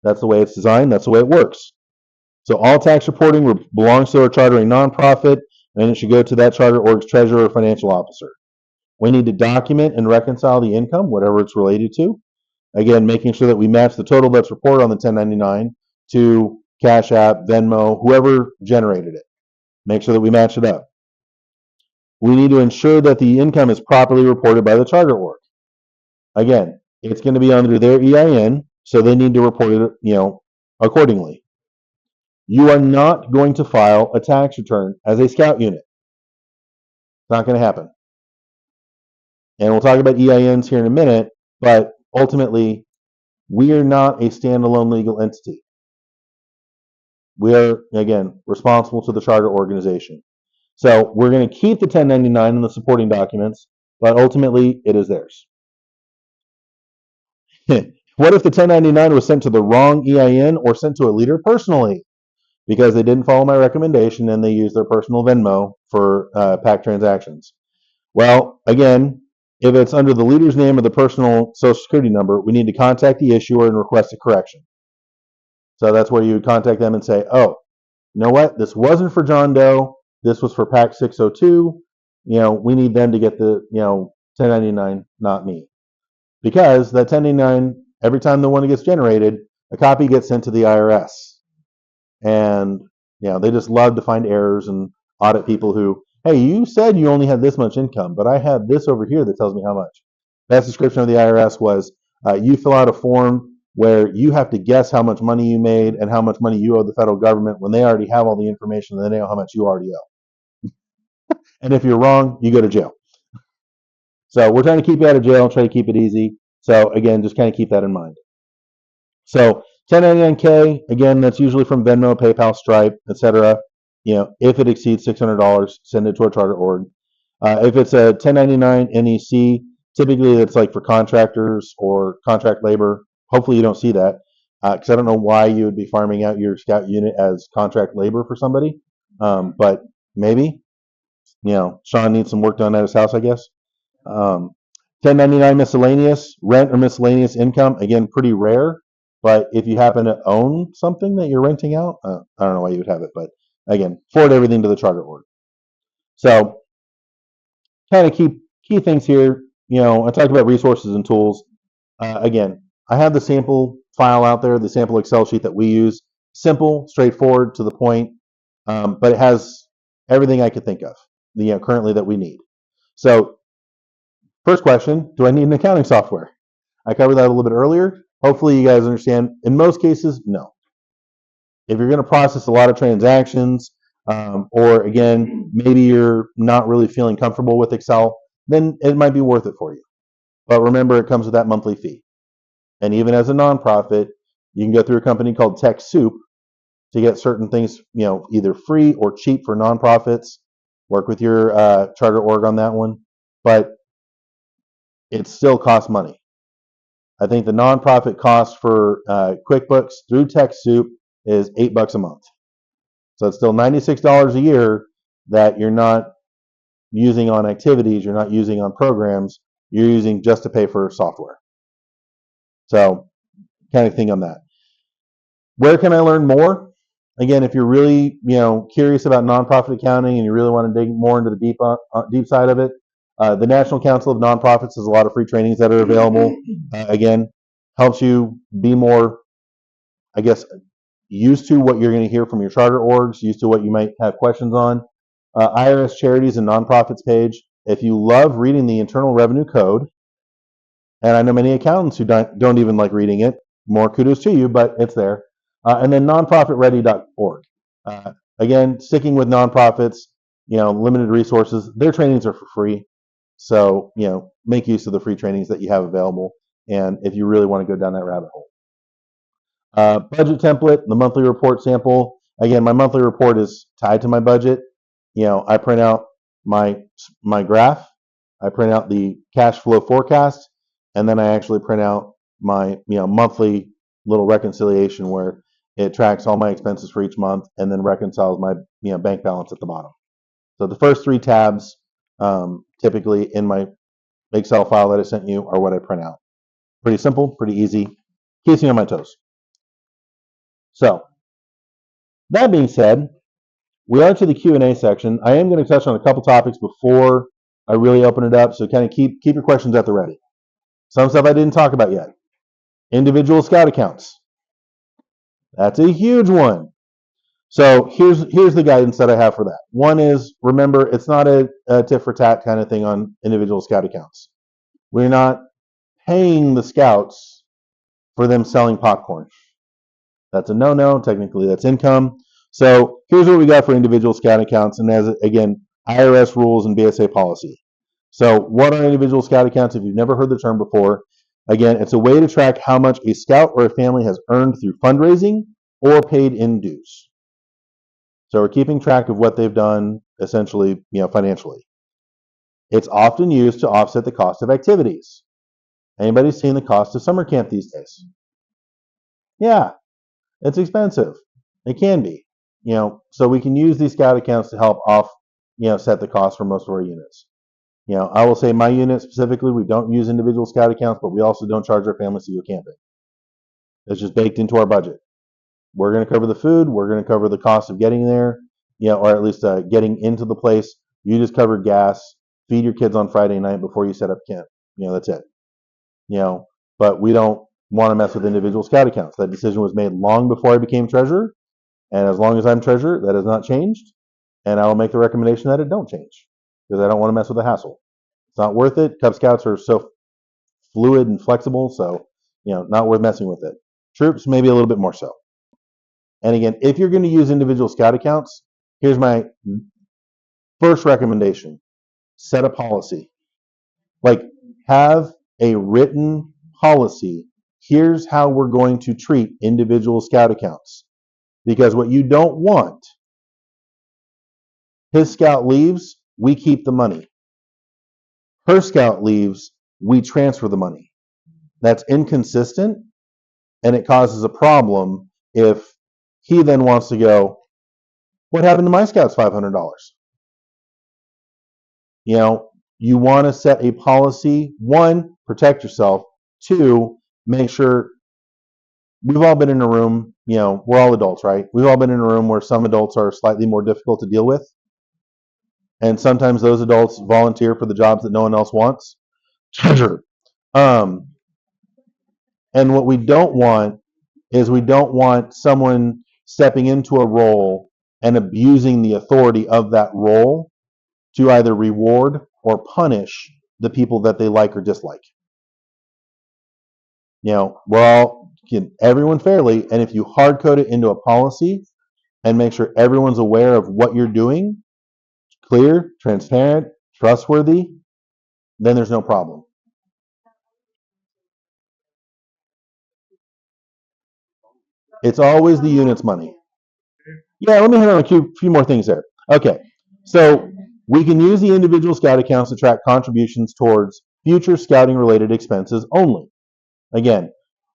That's the way it's designed. That's the way it works. So all tax reporting belongs to our chartering nonprofit, and it should go to that charter org's treasurer or financial officer. We need to document and reconcile the income, whatever it's related to. Again, making sure that we match the total that's reported on the 1099 to Cash App, Venmo, whoever generated it. Make sure that we match it up. We need to ensure that the income is properly reported by the charter org. Again, it's going to be under their EIN, so they need to report it, accordingly. You are not going to file a tax return as a scout unit. It's not going to happen. And we'll talk about EINs here in a minute, but ultimately, we are not a standalone legal entity. We are, again, responsible to the charter organization. So we're going to keep the 1099 and the supporting documents, but ultimately, it is theirs. What if the 1099 was sent to the wrong EIN or sent to a leader personally? because they didn't follow my recommendation and they used their personal Venmo for PAC transactions. Well, again, if it's under the leader's name or the personal social security number, we need to contact the issuer and request a correction. So that's where you would contact them and say, oh, you know what? This wasn't for John Doe. This was for PAC 602. We need them to get the, 1099, not me. Because that 1099, every time the one gets generated, a copy gets sent to the IRS. And, they just love to find errors and audit people who, hey, you said you only had this much income, but I have this over here that tells me how much. Best description of the IRS was, you fill out a form where you have to guess how much money you made and how much money you owe the federal government when they already have all the information and they know how much you already owe. And if you're wrong, you go to jail. So we're trying to keep you out of jail, try to keep it easy. So again, just kind of keep that in mind. So 1099K, again, that's usually from Venmo, PayPal, Stripe, etc. If it exceeds $600, send it to our charter org. If it's a 1099 NEC, typically that's like for contractors or contract labor. Hopefully you don't see that, because I don't know why you would be farming out your scout unit as contract labor for somebody, but maybe. Sean needs some work done at his house, I guess. 1099 miscellaneous, rent or miscellaneous income, again, pretty rare. But if you happen to own something that you're renting out, I don't know why you would have it, but again, forward everything to the charter org. So kind of key things here. I talked about resources and tools. Again, I have the sample file out there, the sample Excel sheet that we use. Simple, straightforward, to the point, but it has everything I could think of, currently that we need. So first question, do I need an accounting software? I covered that a little bit earlier. Hopefully you guys understand. In most cases, no. If you're going to process a lot of transactions, or again, maybe you're not really feeling comfortable with Excel, then it might be worth it for you. But remember, it comes with that monthly fee. And even as a nonprofit, you can go through a company called TechSoup to get certain things, either free or cheap for nonprofits. Work with your charter org on that one. But it still costs money. I think the nonprofit cost for QuickBooks through TechSoup is $8 a month. So it's still $96 a year that you're not using on activities, you're not using on programs, you're using just to pay for software. So kind of thing on that. Where can I learn more? Again, if you're really curious about nonprofit accounting and you really want to dig more into the deep side of it, the National Council of Nonprofits has a lot of free trainings that are available. Again, helps you be more, I guess, used to what you're going to hear from your charter orgs, used to what you might have questions on. IRS Charities and Nonprofits page. If you love reading the Internal Revenue Code, and I know many accountants who don't even like reading it, more kudos to you, but it's there. And then nonprofitready.org. Again, sticking with nonprofits, limited resources, their trainings are for free. So, make use of the free trainings that you have available. And if you really want to go down that rabbit hole. Budget template, the monthly report sample. Again, my monthly report is tied to my budget. I print out my graph. I print out the cash flow forecast. And then I actually print out my, monthly little reconciliation where it tracks all my expenses for each month and then reconciles my, bank balance at the bottom. So the first 3 tabs, typically in my Excel file that I sent you, are what I print out. Pretty simple, pretty easy. Keeps me on my toes. So that being said, we are to the Q&A section. I am going to touch on a couple topics before I really open it up. So kind of keep your questions at the ready. Some stuff I didn't talk about yet. Individual scout accounts. That's a huge one. So here's the guidance that I have for that. One is, remember, it's not a tit for tat kind of thing on individual scout accounts. We're not paying the scouts for them selling popcorn. That's a no-no. Technically, that's income. So here's what we got for individual scout accounts. And as again, IRS rules and BSA policy. So what are individual scout accounts? If you've never heard the term before, again, it's a way to track how much a scout or a family has earned through fundraising or paid in dues. So we're keeping track of what they've done, essentially, financially. It's often used to offset the cost of activities. Anybody seen the cost of summer camp these days? Yeah, it's expensive. It can be. So we can use these scout accounts to help set the cost for most of our units. I will say my unit specifically, we don't use individual scout accounts, but we also don't charge our families to go camping. It's just baked into our budget. We're going to cover the food. We're going to cover the cost of getting there, or at least getting into the place. You just cover gas, feed your kids on Friday night before you set up camp. That's it. But we don't want to mess with individual scout accounts. That decision was made long before I became treasurer. And as long as I'm treasurer, that has not changed. And I will make the recommendation that it don't change because I don't want to mess with the hassle. It's not worth it. Cub Scouts are so fluid and flexible, so not worth messing with it. Troops, maybe a little bit more so. And again, if you're going to use individual scout accounts, here's my first recommendation. Set a policy. Have a written policy. Here's how we're going to treat individual scout accounts. Because what you don't want, his scout leaves, we keep the money. Her scout leaves, we transfer the money. That's inconsistent, and it causes a problem if he then wants to go, what happened to my scout's $500? You want to set a policy. One, protect yourself. Two, make sure we've all been in a room, we're all adults, right? We've all been in a room where some adults are slightly more difficult to deal with. And sometimes those adults volunteer for the jobs that no one else wants. Treasure. And what we don't want is we don't want someone stepping into a role and abusing the authority of that role to either reward or punish the people that they like or dislike. We're all everyone fairly, and if you hard code it into a policy and make sure everyone's aware of what you're doing, clear, transparent, trustworthy, then there's no problem. It's always the unit's money. Yeah, let me hit on a few more things there. Okay, so we can use the individual scout accounts to track contributions towards future scouting-related expenses only. Again,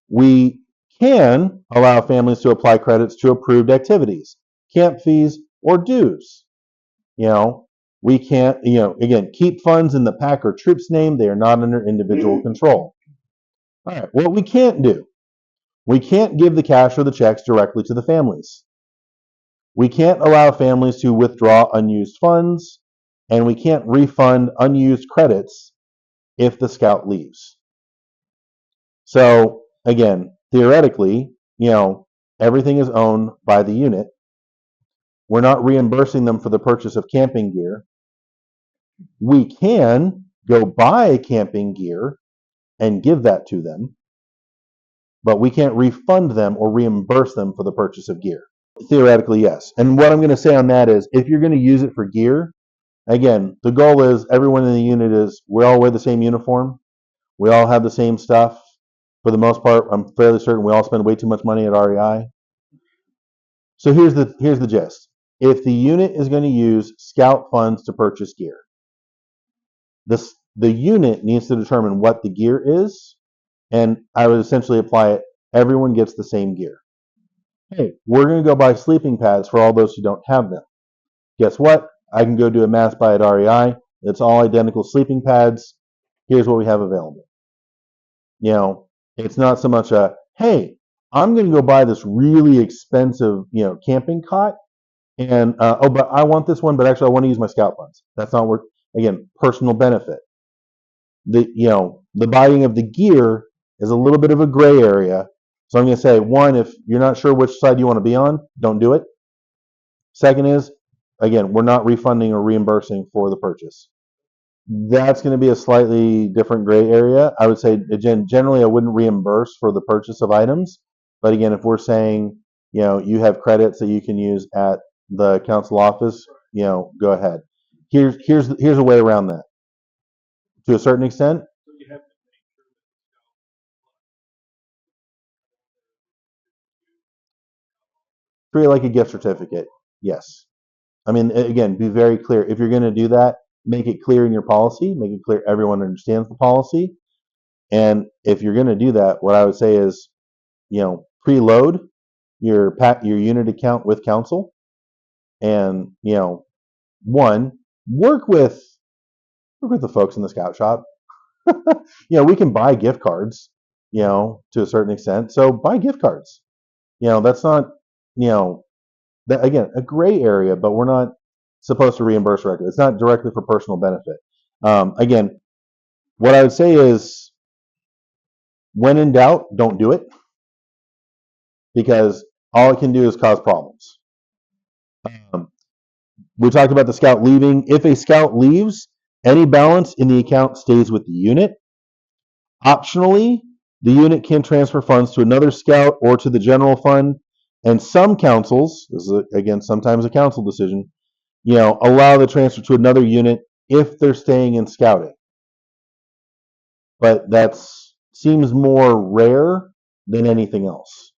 we can allow families to apply credits to approved activities, camp fees, or dues. We can't, again, keep funds in the pack or troops name. They are not under individual control. All right, what we can't do, we can't give the cash or the checks directly to the families. We can't allow families to withdraw unused funds, and we can't refund unused credits if the scout leaves. So again, theoretically, everything is owned by the unit. We're not reimbursing them for the purchase of camping gear. We can go buy camping gear and give that to them, but we can't refund them or reimburse them for the purchase of gear. Theoretically, yes. And what I'm going to say on that is, if you're going to use it for gear, again, the goal is everyone in the unit we all wear the same uniform. We all have the same stuff. For the most part, I'm fairly certain we all spend way too much money at REI. So here's the gist. If the unit is going to use scout funds to purchase gear, the unit needs to determine what the gear is, and I would essentially apply it. Everyone gets the same gear. Hey, we're going to go buy sleeping pads for all those who don't have them. Guess what? I can go do a mass buy at REI. It's all identical sleeping pads. Here's what we have available. It's not so much hey, I'm going to go buy this really expensive, camping cot, and but I want this one, but actually I want to use my scout funds. That's not worth. Again, personal benefit. The buying of the gear is a little bit of a gray area. So I'm going to say, one, if you're not sure which side you want to be on, don't do it. Second is, again, we're not refunding or reimbursing for the purchase. That's going to be a slightly different gray area. I would say, again, generally I wouldn't reimburse for the purchase of items. But again, if we're saying, you have credits that you can use at the council office, go ahead. Here's a way around that. To a certain extent. Treat it like a gift certificate. Yes. I mean, again, be very clear. If you're going to do that, make it clear in your policy. Make it clear everyone understands the policy. And if you're going to do that, what I would say is, preload your unit account with council. And, one, work with the folks in the scout shop. We can buy gift cards, to a certain extent. So buy gift cards. That's not, that, again, a gray area, but we're not supposed to reimburse directly. It's not directly for personal benefit. Again, what I would say is, when in doubt, don't do it, because all it can do is cause problems. We talked about the scout leaving. If a scout leaves, any balance in the account stays with the unit. Optionally, the unit can transfer funds to another scout or to the general fund. And some councils, this is again sometimes a council decision, allow the transfer to another unit if they're staying in scouting. But that seems more rare than anything else.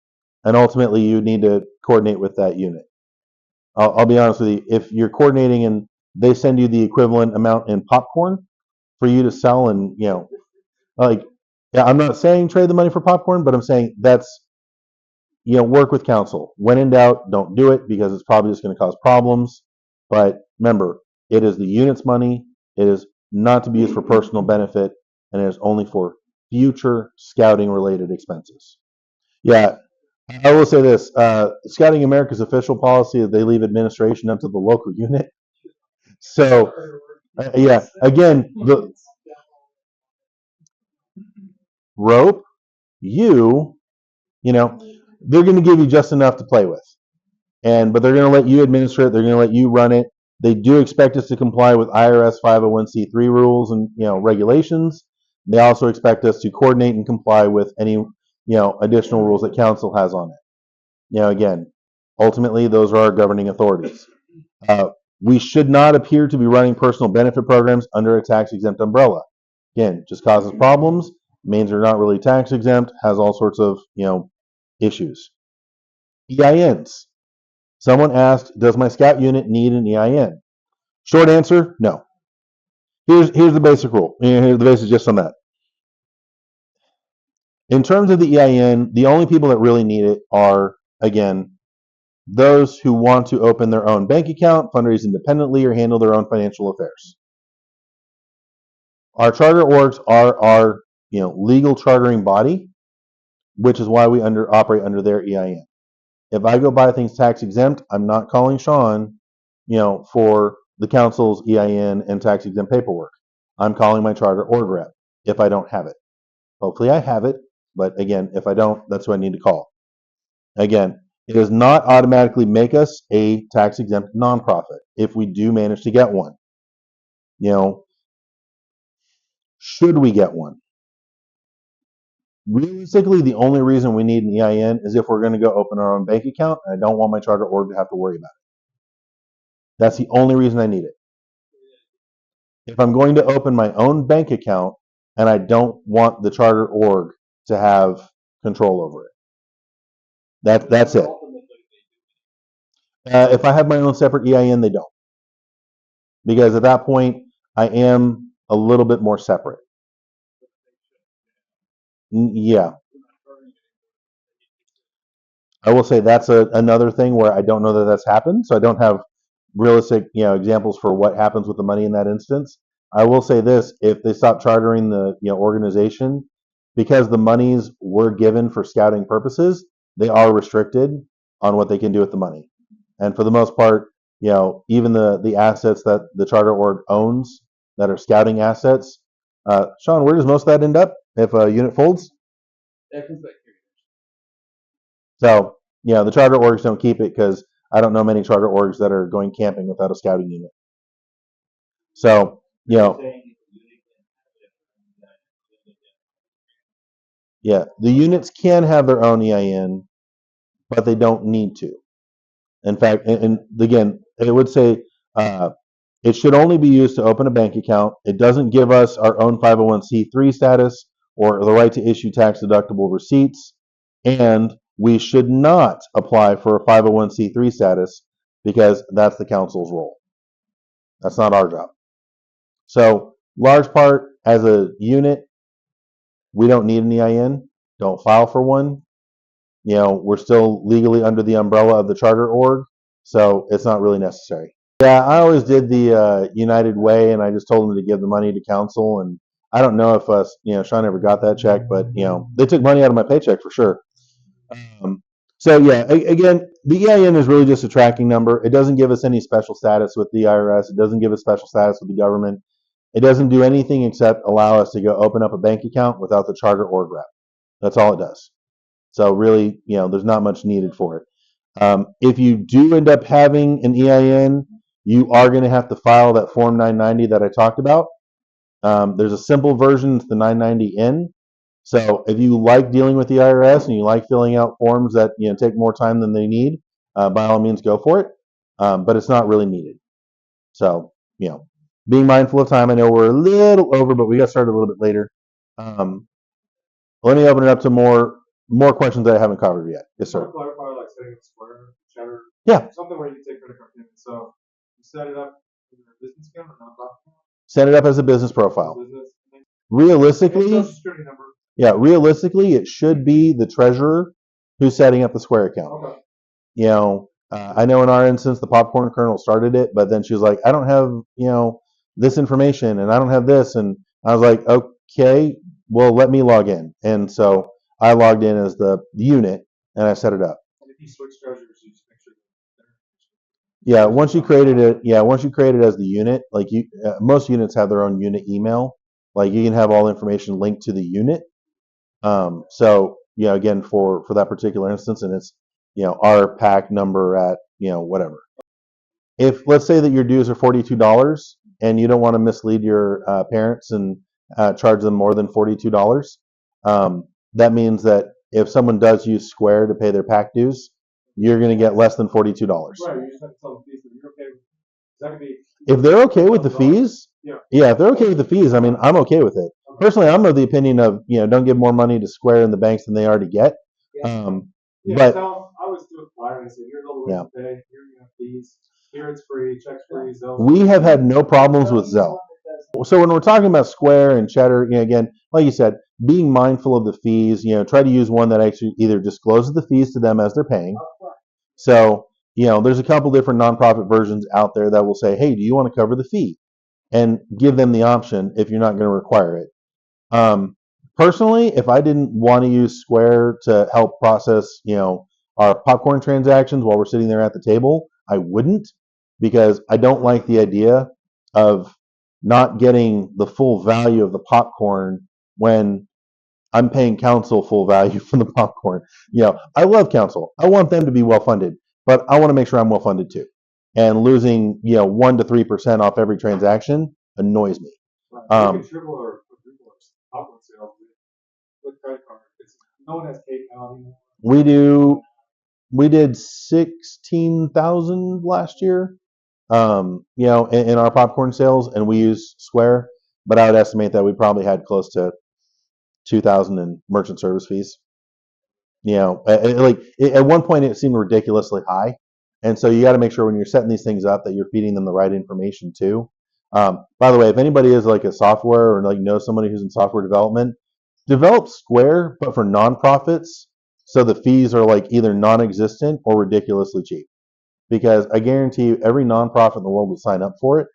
And ultimately, you need to coordinate with that unit. I'll be honest with you. If you're coordinating and they send you the equivalent amount in popcorn for you to sell, and like, yeah, I'm not saying trade the money for popcorn, but I'm saying that's, work with counsel. When in doubt, don't do it, because it's probably just going to cause problems. But remember, it is the unit's money. It is not to be used for personal benefit, and it is only for future scouting related expenses. Yeah, I will say this: Scouting America's official policy is they leave administration up to the local unit. So, yeah, again, the rope, they're going to give you just enough to play with, but they're going to let you administer it. They're going to let you run it. They do expect us to comply with IRS 501c3 rules and regulations. They also expect us to coordinate and comply with any additional rules that council has on it. Again, ultimately, those are our governing authorities. We should not appear to be running personal benefit programs under a tax-exempt umbrella. Again, just causes problems, means they're not really tax-exempt, has all sorts of, issues. EINs. Someone asked, does my scout unit need an EIN? Short answer, no. Here's the basic rule. Here's the basic gist on that. In terms of the EIN, the only people that really need it are, again, those who want to open their own bank account, fundraise independently, or handle their own financial affairs. Our charter orgs are our legal chartering body, which is why we operate under their EIN. If I go buy things tax exempt, I'm not calling Sean, for the council's EIN and tax exempt paperwork. I'm calling my charter org rep if I don't have it. Hopefully I have it, but again, if I don't, that's who I need to call. Again, it does not automatically make us a tax exempt nonprofit if we do manage to get one. Should we get one? Realistically, the only reason we need an EIN is if we're going to go open our own bank account, and I don't want my charter org to have to worry about it. That's the only reason I need it. If I'm going to open my own bank account and I don't want the charter org to have control over it, that's it. If I have my own separate EIN, they don't, because at that point I am a little bit more separate. Yeah, I will say that's another thing where I don't know that that's happened, so I don't have realistic examples for what happens with the money in that instance. I will say this: if they stop chartering the organization, because the monies were given for scouting purposes, they are restricted on what they can do with the money. And for the most part, even the assets that the charter org owns that are scouting assets, Sean, where does most of that end up if a unit folds? So, the charter orgs don't keep it, because I don't know many charter orgs that are going camping without a scouting unit. So, yeah, the units can have their own EIN, but they don't need to. In fact, and again, it would say it should only be used to open a bank account. It doesn't give us our own 501c3 status or the right to issue tax deductible receipts. And we should not apply for a 501c3 status, because that's the council's role. That's not our job. So, large part, as a unit, we don't need an EIN. Don't file for one. We're still legally under the umbrella of the charter org. So it's not really necessary. Yeah, I always did the United Way, and I just told them to give the money to council. And I don't know if Sean ever got that check, but they took money out of my paycheck for sure. So yeah, again, the EIN is really just a tracking number. It doesn't give us any special status with the IRS. It doesn't give us special status with the government. It doesn't do anything except allow us to go open up a bank account without the charter org rep. That's all it does. So really, there's not much needed for it. If you do end up having an EIN, you are going to have to file that Form 990 that I talked about. There's a simple version, it's the 990N. So if you like dealing with the IRS and you like filling out forms that take more time than they need, by all means go for it. But it's not really needed. So being mindful of time. I know we're a little over, but we got started a little bit later. Let me open it up to more questions that I haven't covered yet. Yes, sir. Clarify, like setting up Square, Cheddar. Yeah. Something where you take credit card payments. So you set it up in your business account or nonprofit account. Set it up as a business profile. Business. Realistically, Social security number. Yeah, realistically, it should be the treasurer who's setting up the Square account. Okay. I know in our instance, the popcorn kernel started it, but then she was like, I don't have, this information and I don't have this. And I was like, okay, well, let me log in. And so I logged in as the unit and I set it up. And if you switch treasurers, you just make sure. Yeah, once you created it as the unit, like most units have their own unit email. Like you can have all information linked to the unit. So again, for that particular instance, and it's our pack number at whatever. If let's say that your dues are $42 and you don't want to mislead your parents and charge them more than $42, that means that if someone does use Square to pay their pack dues, you're going to get less than $42. Right, you just have to tell the fees that you're okay with. That could be. If they're okay with the fees, if they're okay with the fees, I mean, I'm okay with it. Personally, I'm of the opinion of don't give more money to Square and the banks than they already get. But I always do a flyer and I say, here's all the ways to pay. Here you have fees. Here it's free. Checks free. Zelle. We have had no problems with Zelle. So when we're talking about Square and Cheddar, again, like you said, being mindful of the fees. Try to use one that actually either discloses the fees to them as they're paying. So there's a couple different nonprofit versions out there that will say, hey, do you want to cover the fee? And give them the option if you're not going to require it. Personally, if I didn't want to use Square to help process, our popcorn transactions while we're sitting there at the table, I wouldn't, because I don't like the idea of not getting the full value of the popcorn when I'm paying council full value for the popcorn. I love council. I want them to be well funded, but I want to make sure I'm well funded too. And losing, 1 to 3% off every transaction annoys me. You can triple or quadruple popcorn sales with credit card. No one has PayPal anymore. We did 16,000 last year, in our popcorn sales, and we use Square. But I would estimate that we probably had close to 2,000 in merchant service fees. At one point it seemed ridiculously high, and so you got to make sure when you're setting these things up that you're feeding them the right information too. By the way, if anybody is like a software or knows somebody who's in software development, develop Square, but for nonprofits, so the fees are like either non-existent or ridiculously cheap. Because I guarantee you, every nonprofit in the world would sign up for it,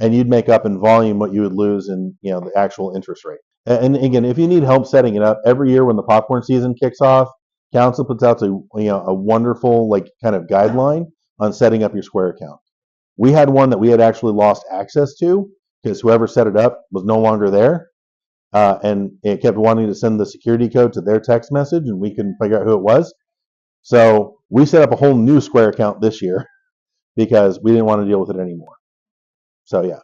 and you'd make up in volume what you would lose in the actual interest rate. And again, if you need help setting it up, every year when the popcorn season kicks off, council puts out a wonderful kind of guideline on setting up your Square account. We had one that we had actually lost access to because whoever set it up was no longer there. And it kept wanting to send the security code to their text message, and we couldn't figure out who it was. So we set up a whole new Square account this year because we didn't want to deal with it anymore. So yeah,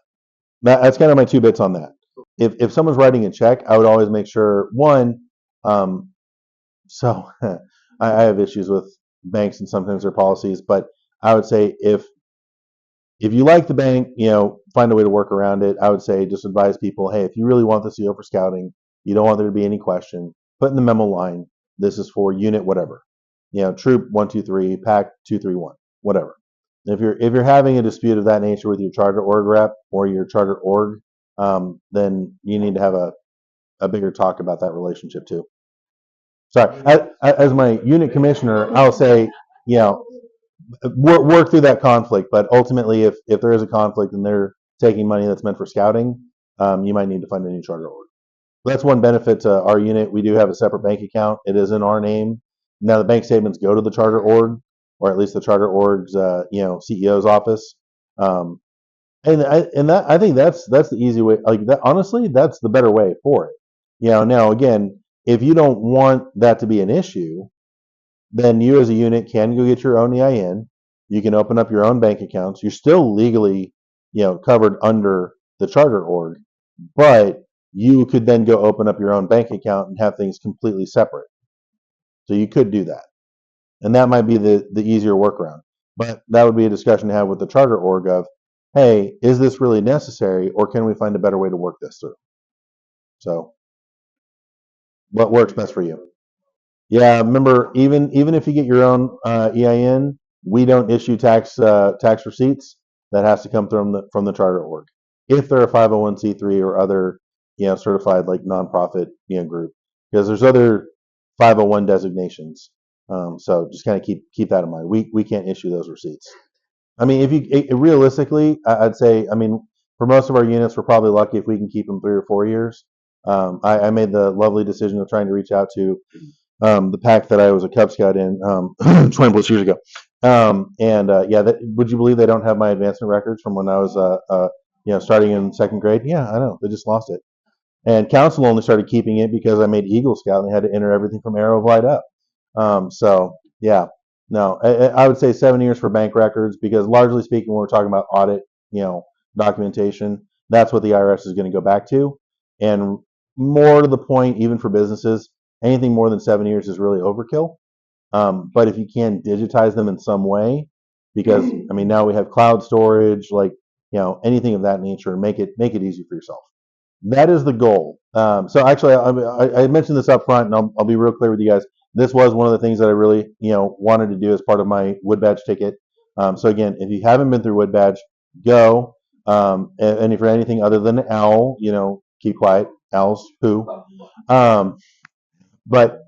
that's kind of my 2 bits on that. If someone's writing a check, I would always make sure, one, so I have issues with banks and sometimes their policies, but I would say if you like the bank, find a way to work around it. I would say just advise people, hey, if you really want this to go for scouting, you don't want there to be any question, put in the memo line, this is for unit whatever. Troop 123, pack 231, whatever. If you're having a dispute of that nature with your charter org rep or your charter org, then you need to have a bigger talk about that relationship too. Sorry, as my unit commissioner, I'll say, work through that conflict. But ultimately, if there is a conflict and they're taking money that's meant for scouting, you might need to find a new charter org. That's one benefit to our unit. We do have a separate bank account. It is in our name. Now the bank statements go to the charter org, or at least the charter org's CEO's office. I think that's the easy way. Like that, honestly, that's the better way for it. Now again, if you don't want that to be an issue, then you as a unit can go get your own EIN. You can open up your own bank accounts. You're still legally, covered under the charter org, but you could then go open up your own bank account and have things completely separate. So you could do that, and that might be the easier workaround. But that would be a discussion to have with the charter org of, hey, is this really necessary, or can we find a better way to work this through? So, what works best for you? Yeah, remember, even if you get your own EIN, we don't issue tax receipts. That has to come from the charter org. If they're a 501c3 or other certified like nonprofit group, because there's other 501 designations. So just kind of keep that in mind. We can't issue those receipts. I mean, if you realistically, I'd say, I mean, for most of our units, we're probably lucky if we can keep them 3 or 4 years. I made the lovely decision of trying to reach out to the pack that I was a Cub Scout in 20 plus years ago. Would you believe they don't have my advancement records from when I was starting in 2nd grade? Yeah, I know. They just lost it. And council only started keeping it because I made Eagle Scout and they had to enter everything from Arrow Light up. No, I would say 7 years for bank records, because largely speaking, when we're talking about audit, documentation, that's what the IRS is going to go back to. And more to the point, even for businesses, anything more than 7 years is really overkill. But if you can digitize them in some way, because I mean, now we have cloud storage, like, anything of that nature, make it easy for yourself. That is the goal. So actually, I mentioned this up front, and I'll be real clear with you guys. This was one of the things that I really, wanted to do as part of my Wood Badge ticket. So again, if you haven't been through Wood Badge, go. And if you're anything other than an owl, keep quiet. Owls poo. But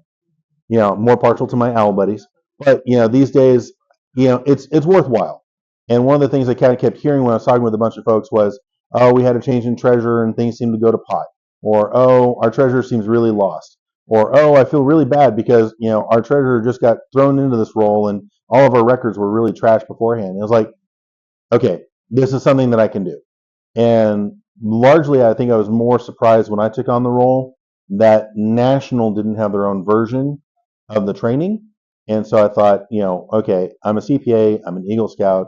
more partial to my owl buddies. But these days, it's worthwhile. And one of the things I kind of kept hearing when I was talking with a bunch of folks was, oh, we had a change in treasurer and things seem to go to pot, or oh, our treasurer seems really lost, or oh, I feel really bad because our treasurer just got thrown into this role and all of our records were really trashed beforehand. And I was like, okay, this is something that I can do. And largely, I think I was more surprised when I took on the role that National didn't have their own version of the training. And so I thought, okay, I'm a CPA, I'm an Eagle Scout,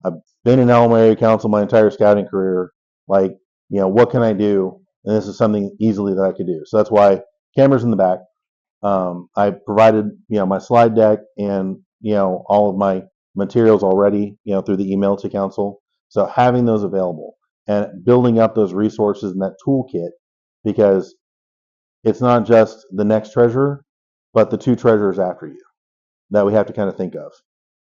I've been in Alamo Area Council my entire scouting career. Like, what can I do? And this is something easily that I could do. So that's why cameras in the back. I provided, my slide deck and, all of my materials already, through the email to council. So having those available and building up those resources and that toolkit, because it's not just the next treasurer, but the 2 treasurers after you that we have to kind of think of.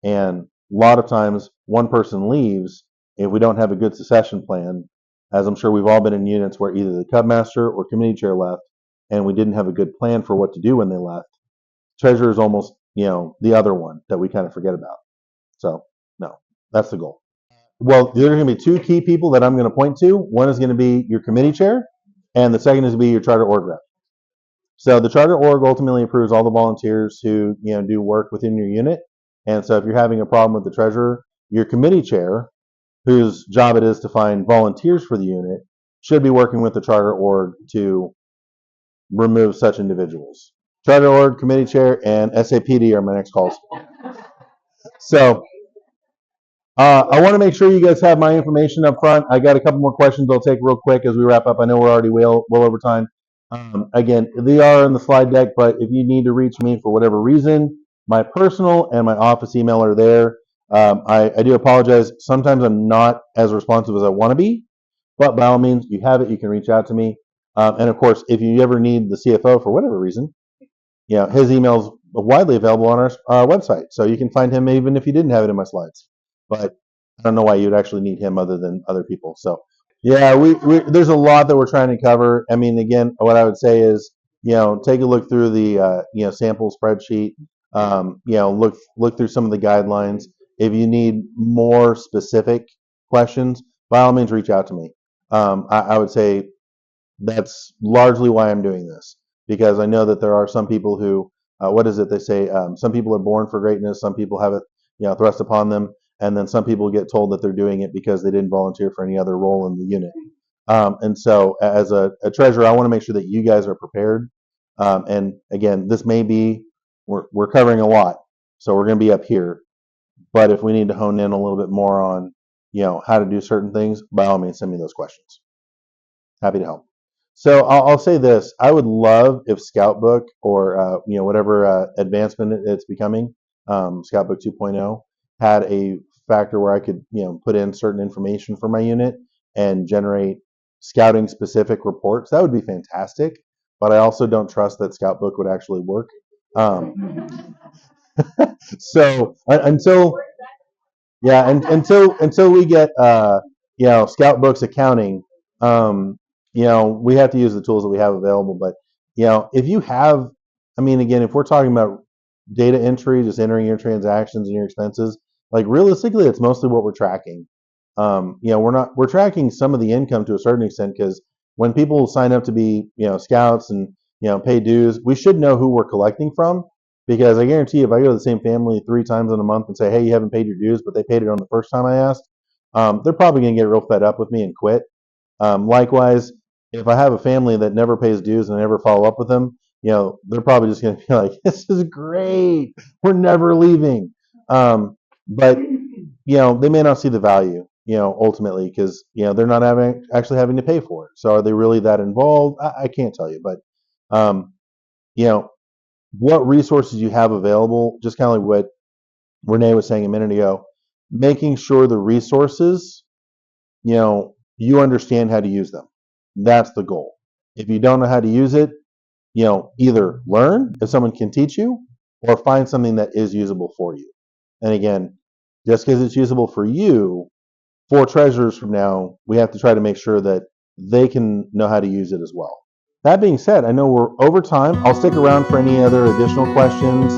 And a lot of times one person leaves if we don't have a good succession plan, as I'm sure we've all been in units where either the Cub Master or committee chair left and we didn't have a good plan for what to do when they left. Treasurer is almost, the other one that we kind of forget about. So no, that's the goal. Well, there are going to be 2 key people that I'm going to point to. One is going to be your committee chair, and the second is going to be your charter org rep. So the charter org ultimately approves all the volunteers who do work within your unit. And so if you're having a problem with the treasurer, your committee chair, whose job it is to find volunteers for the unit, should be working with the charter org to remove such individuals. Charter org, committee chair, and SAPD are my next calls. So I want to make sure you guys have my information up front. I got a couple more questions I'll take real quick as we wrap up. I know we're already well over time. Again, they are in the slide deck, but if you need to reach me for whatever reason, my personal and my office email are there. I do apologize. Sometimes I'm not as responsive as I want to be, but by all means, you have it. You can reach out to me. And of course, if you ever need the CFO for whatever reason, his email is widely available on our website. So you can find him even if you didn't have it in my slides. But I don't know why you'd actually need him other than other people. So yeah, we there's a lot that we're trying to cover. I mean, again, what I would say is, take a look through the sample spreadsheet. Look through some of the guidelines. If you need more specific questions, by all means, reach out to me. I would say that's largely why I'm doing this, because I know that there are some people who, what is it they say? Some people are born for greatness. Some people have it, thrust upon them, and then some people get told that they're doing it because they didn't volunteer for any other role in the unit. And so, as a treasurer, I want to make sure that you guys are prepared. And again, this may be we're covering a lot, so we're going to be up here. But if we need to hone in a little bit more on, how to do certain things, by all means, send me those questions. Happy to help. So I'll say this: I would love if Scoutbook or whatever advancement it's becoming, Scoutbook 2.0, had a factor where I could put in certain information for my unit and generate scouting specific reports. That would be fantastic. But I also don't trust that Scoutbook would actually work. So until until we get Scout Books accounting, we have to use the tools that we have available. But if you have, I mean, again, if we're talking about data entry, just entering your transactions and your expenses, like realistically, it's mostly what we're tracking. We're tracking some of the income to a certain extent, because when people sign up to be scouts and pay dues, we should know who we're collecting from. Because I guarantee if I go to the same family 3 times in a month and say, hey, you haven't paid your dues, but they paid it on the first time I asked, they're probably going to get real fed up with me and quit. Likewise, if I have a family that never pays dues and I never follow up with them, they're probably just going to be like, this is great. We're never leaving. But, they may not see the value, ultimately, because, they're not actually having to pay for it. So are they really that involved? I can't tell you. But, what resources you have available, just kind of like what Renee was saying a minute ago, making sure the resources, you understand how to use them. That's the goal. If you don't know how to use it, either learn if someone can teach you, or find something that is usable for you. And again, just because it's usable for you, 4 treasurers from now, we have to try to make sure that they can know how to use it as well. That being said, I know we're over time. I'll stick around for any other additional questions.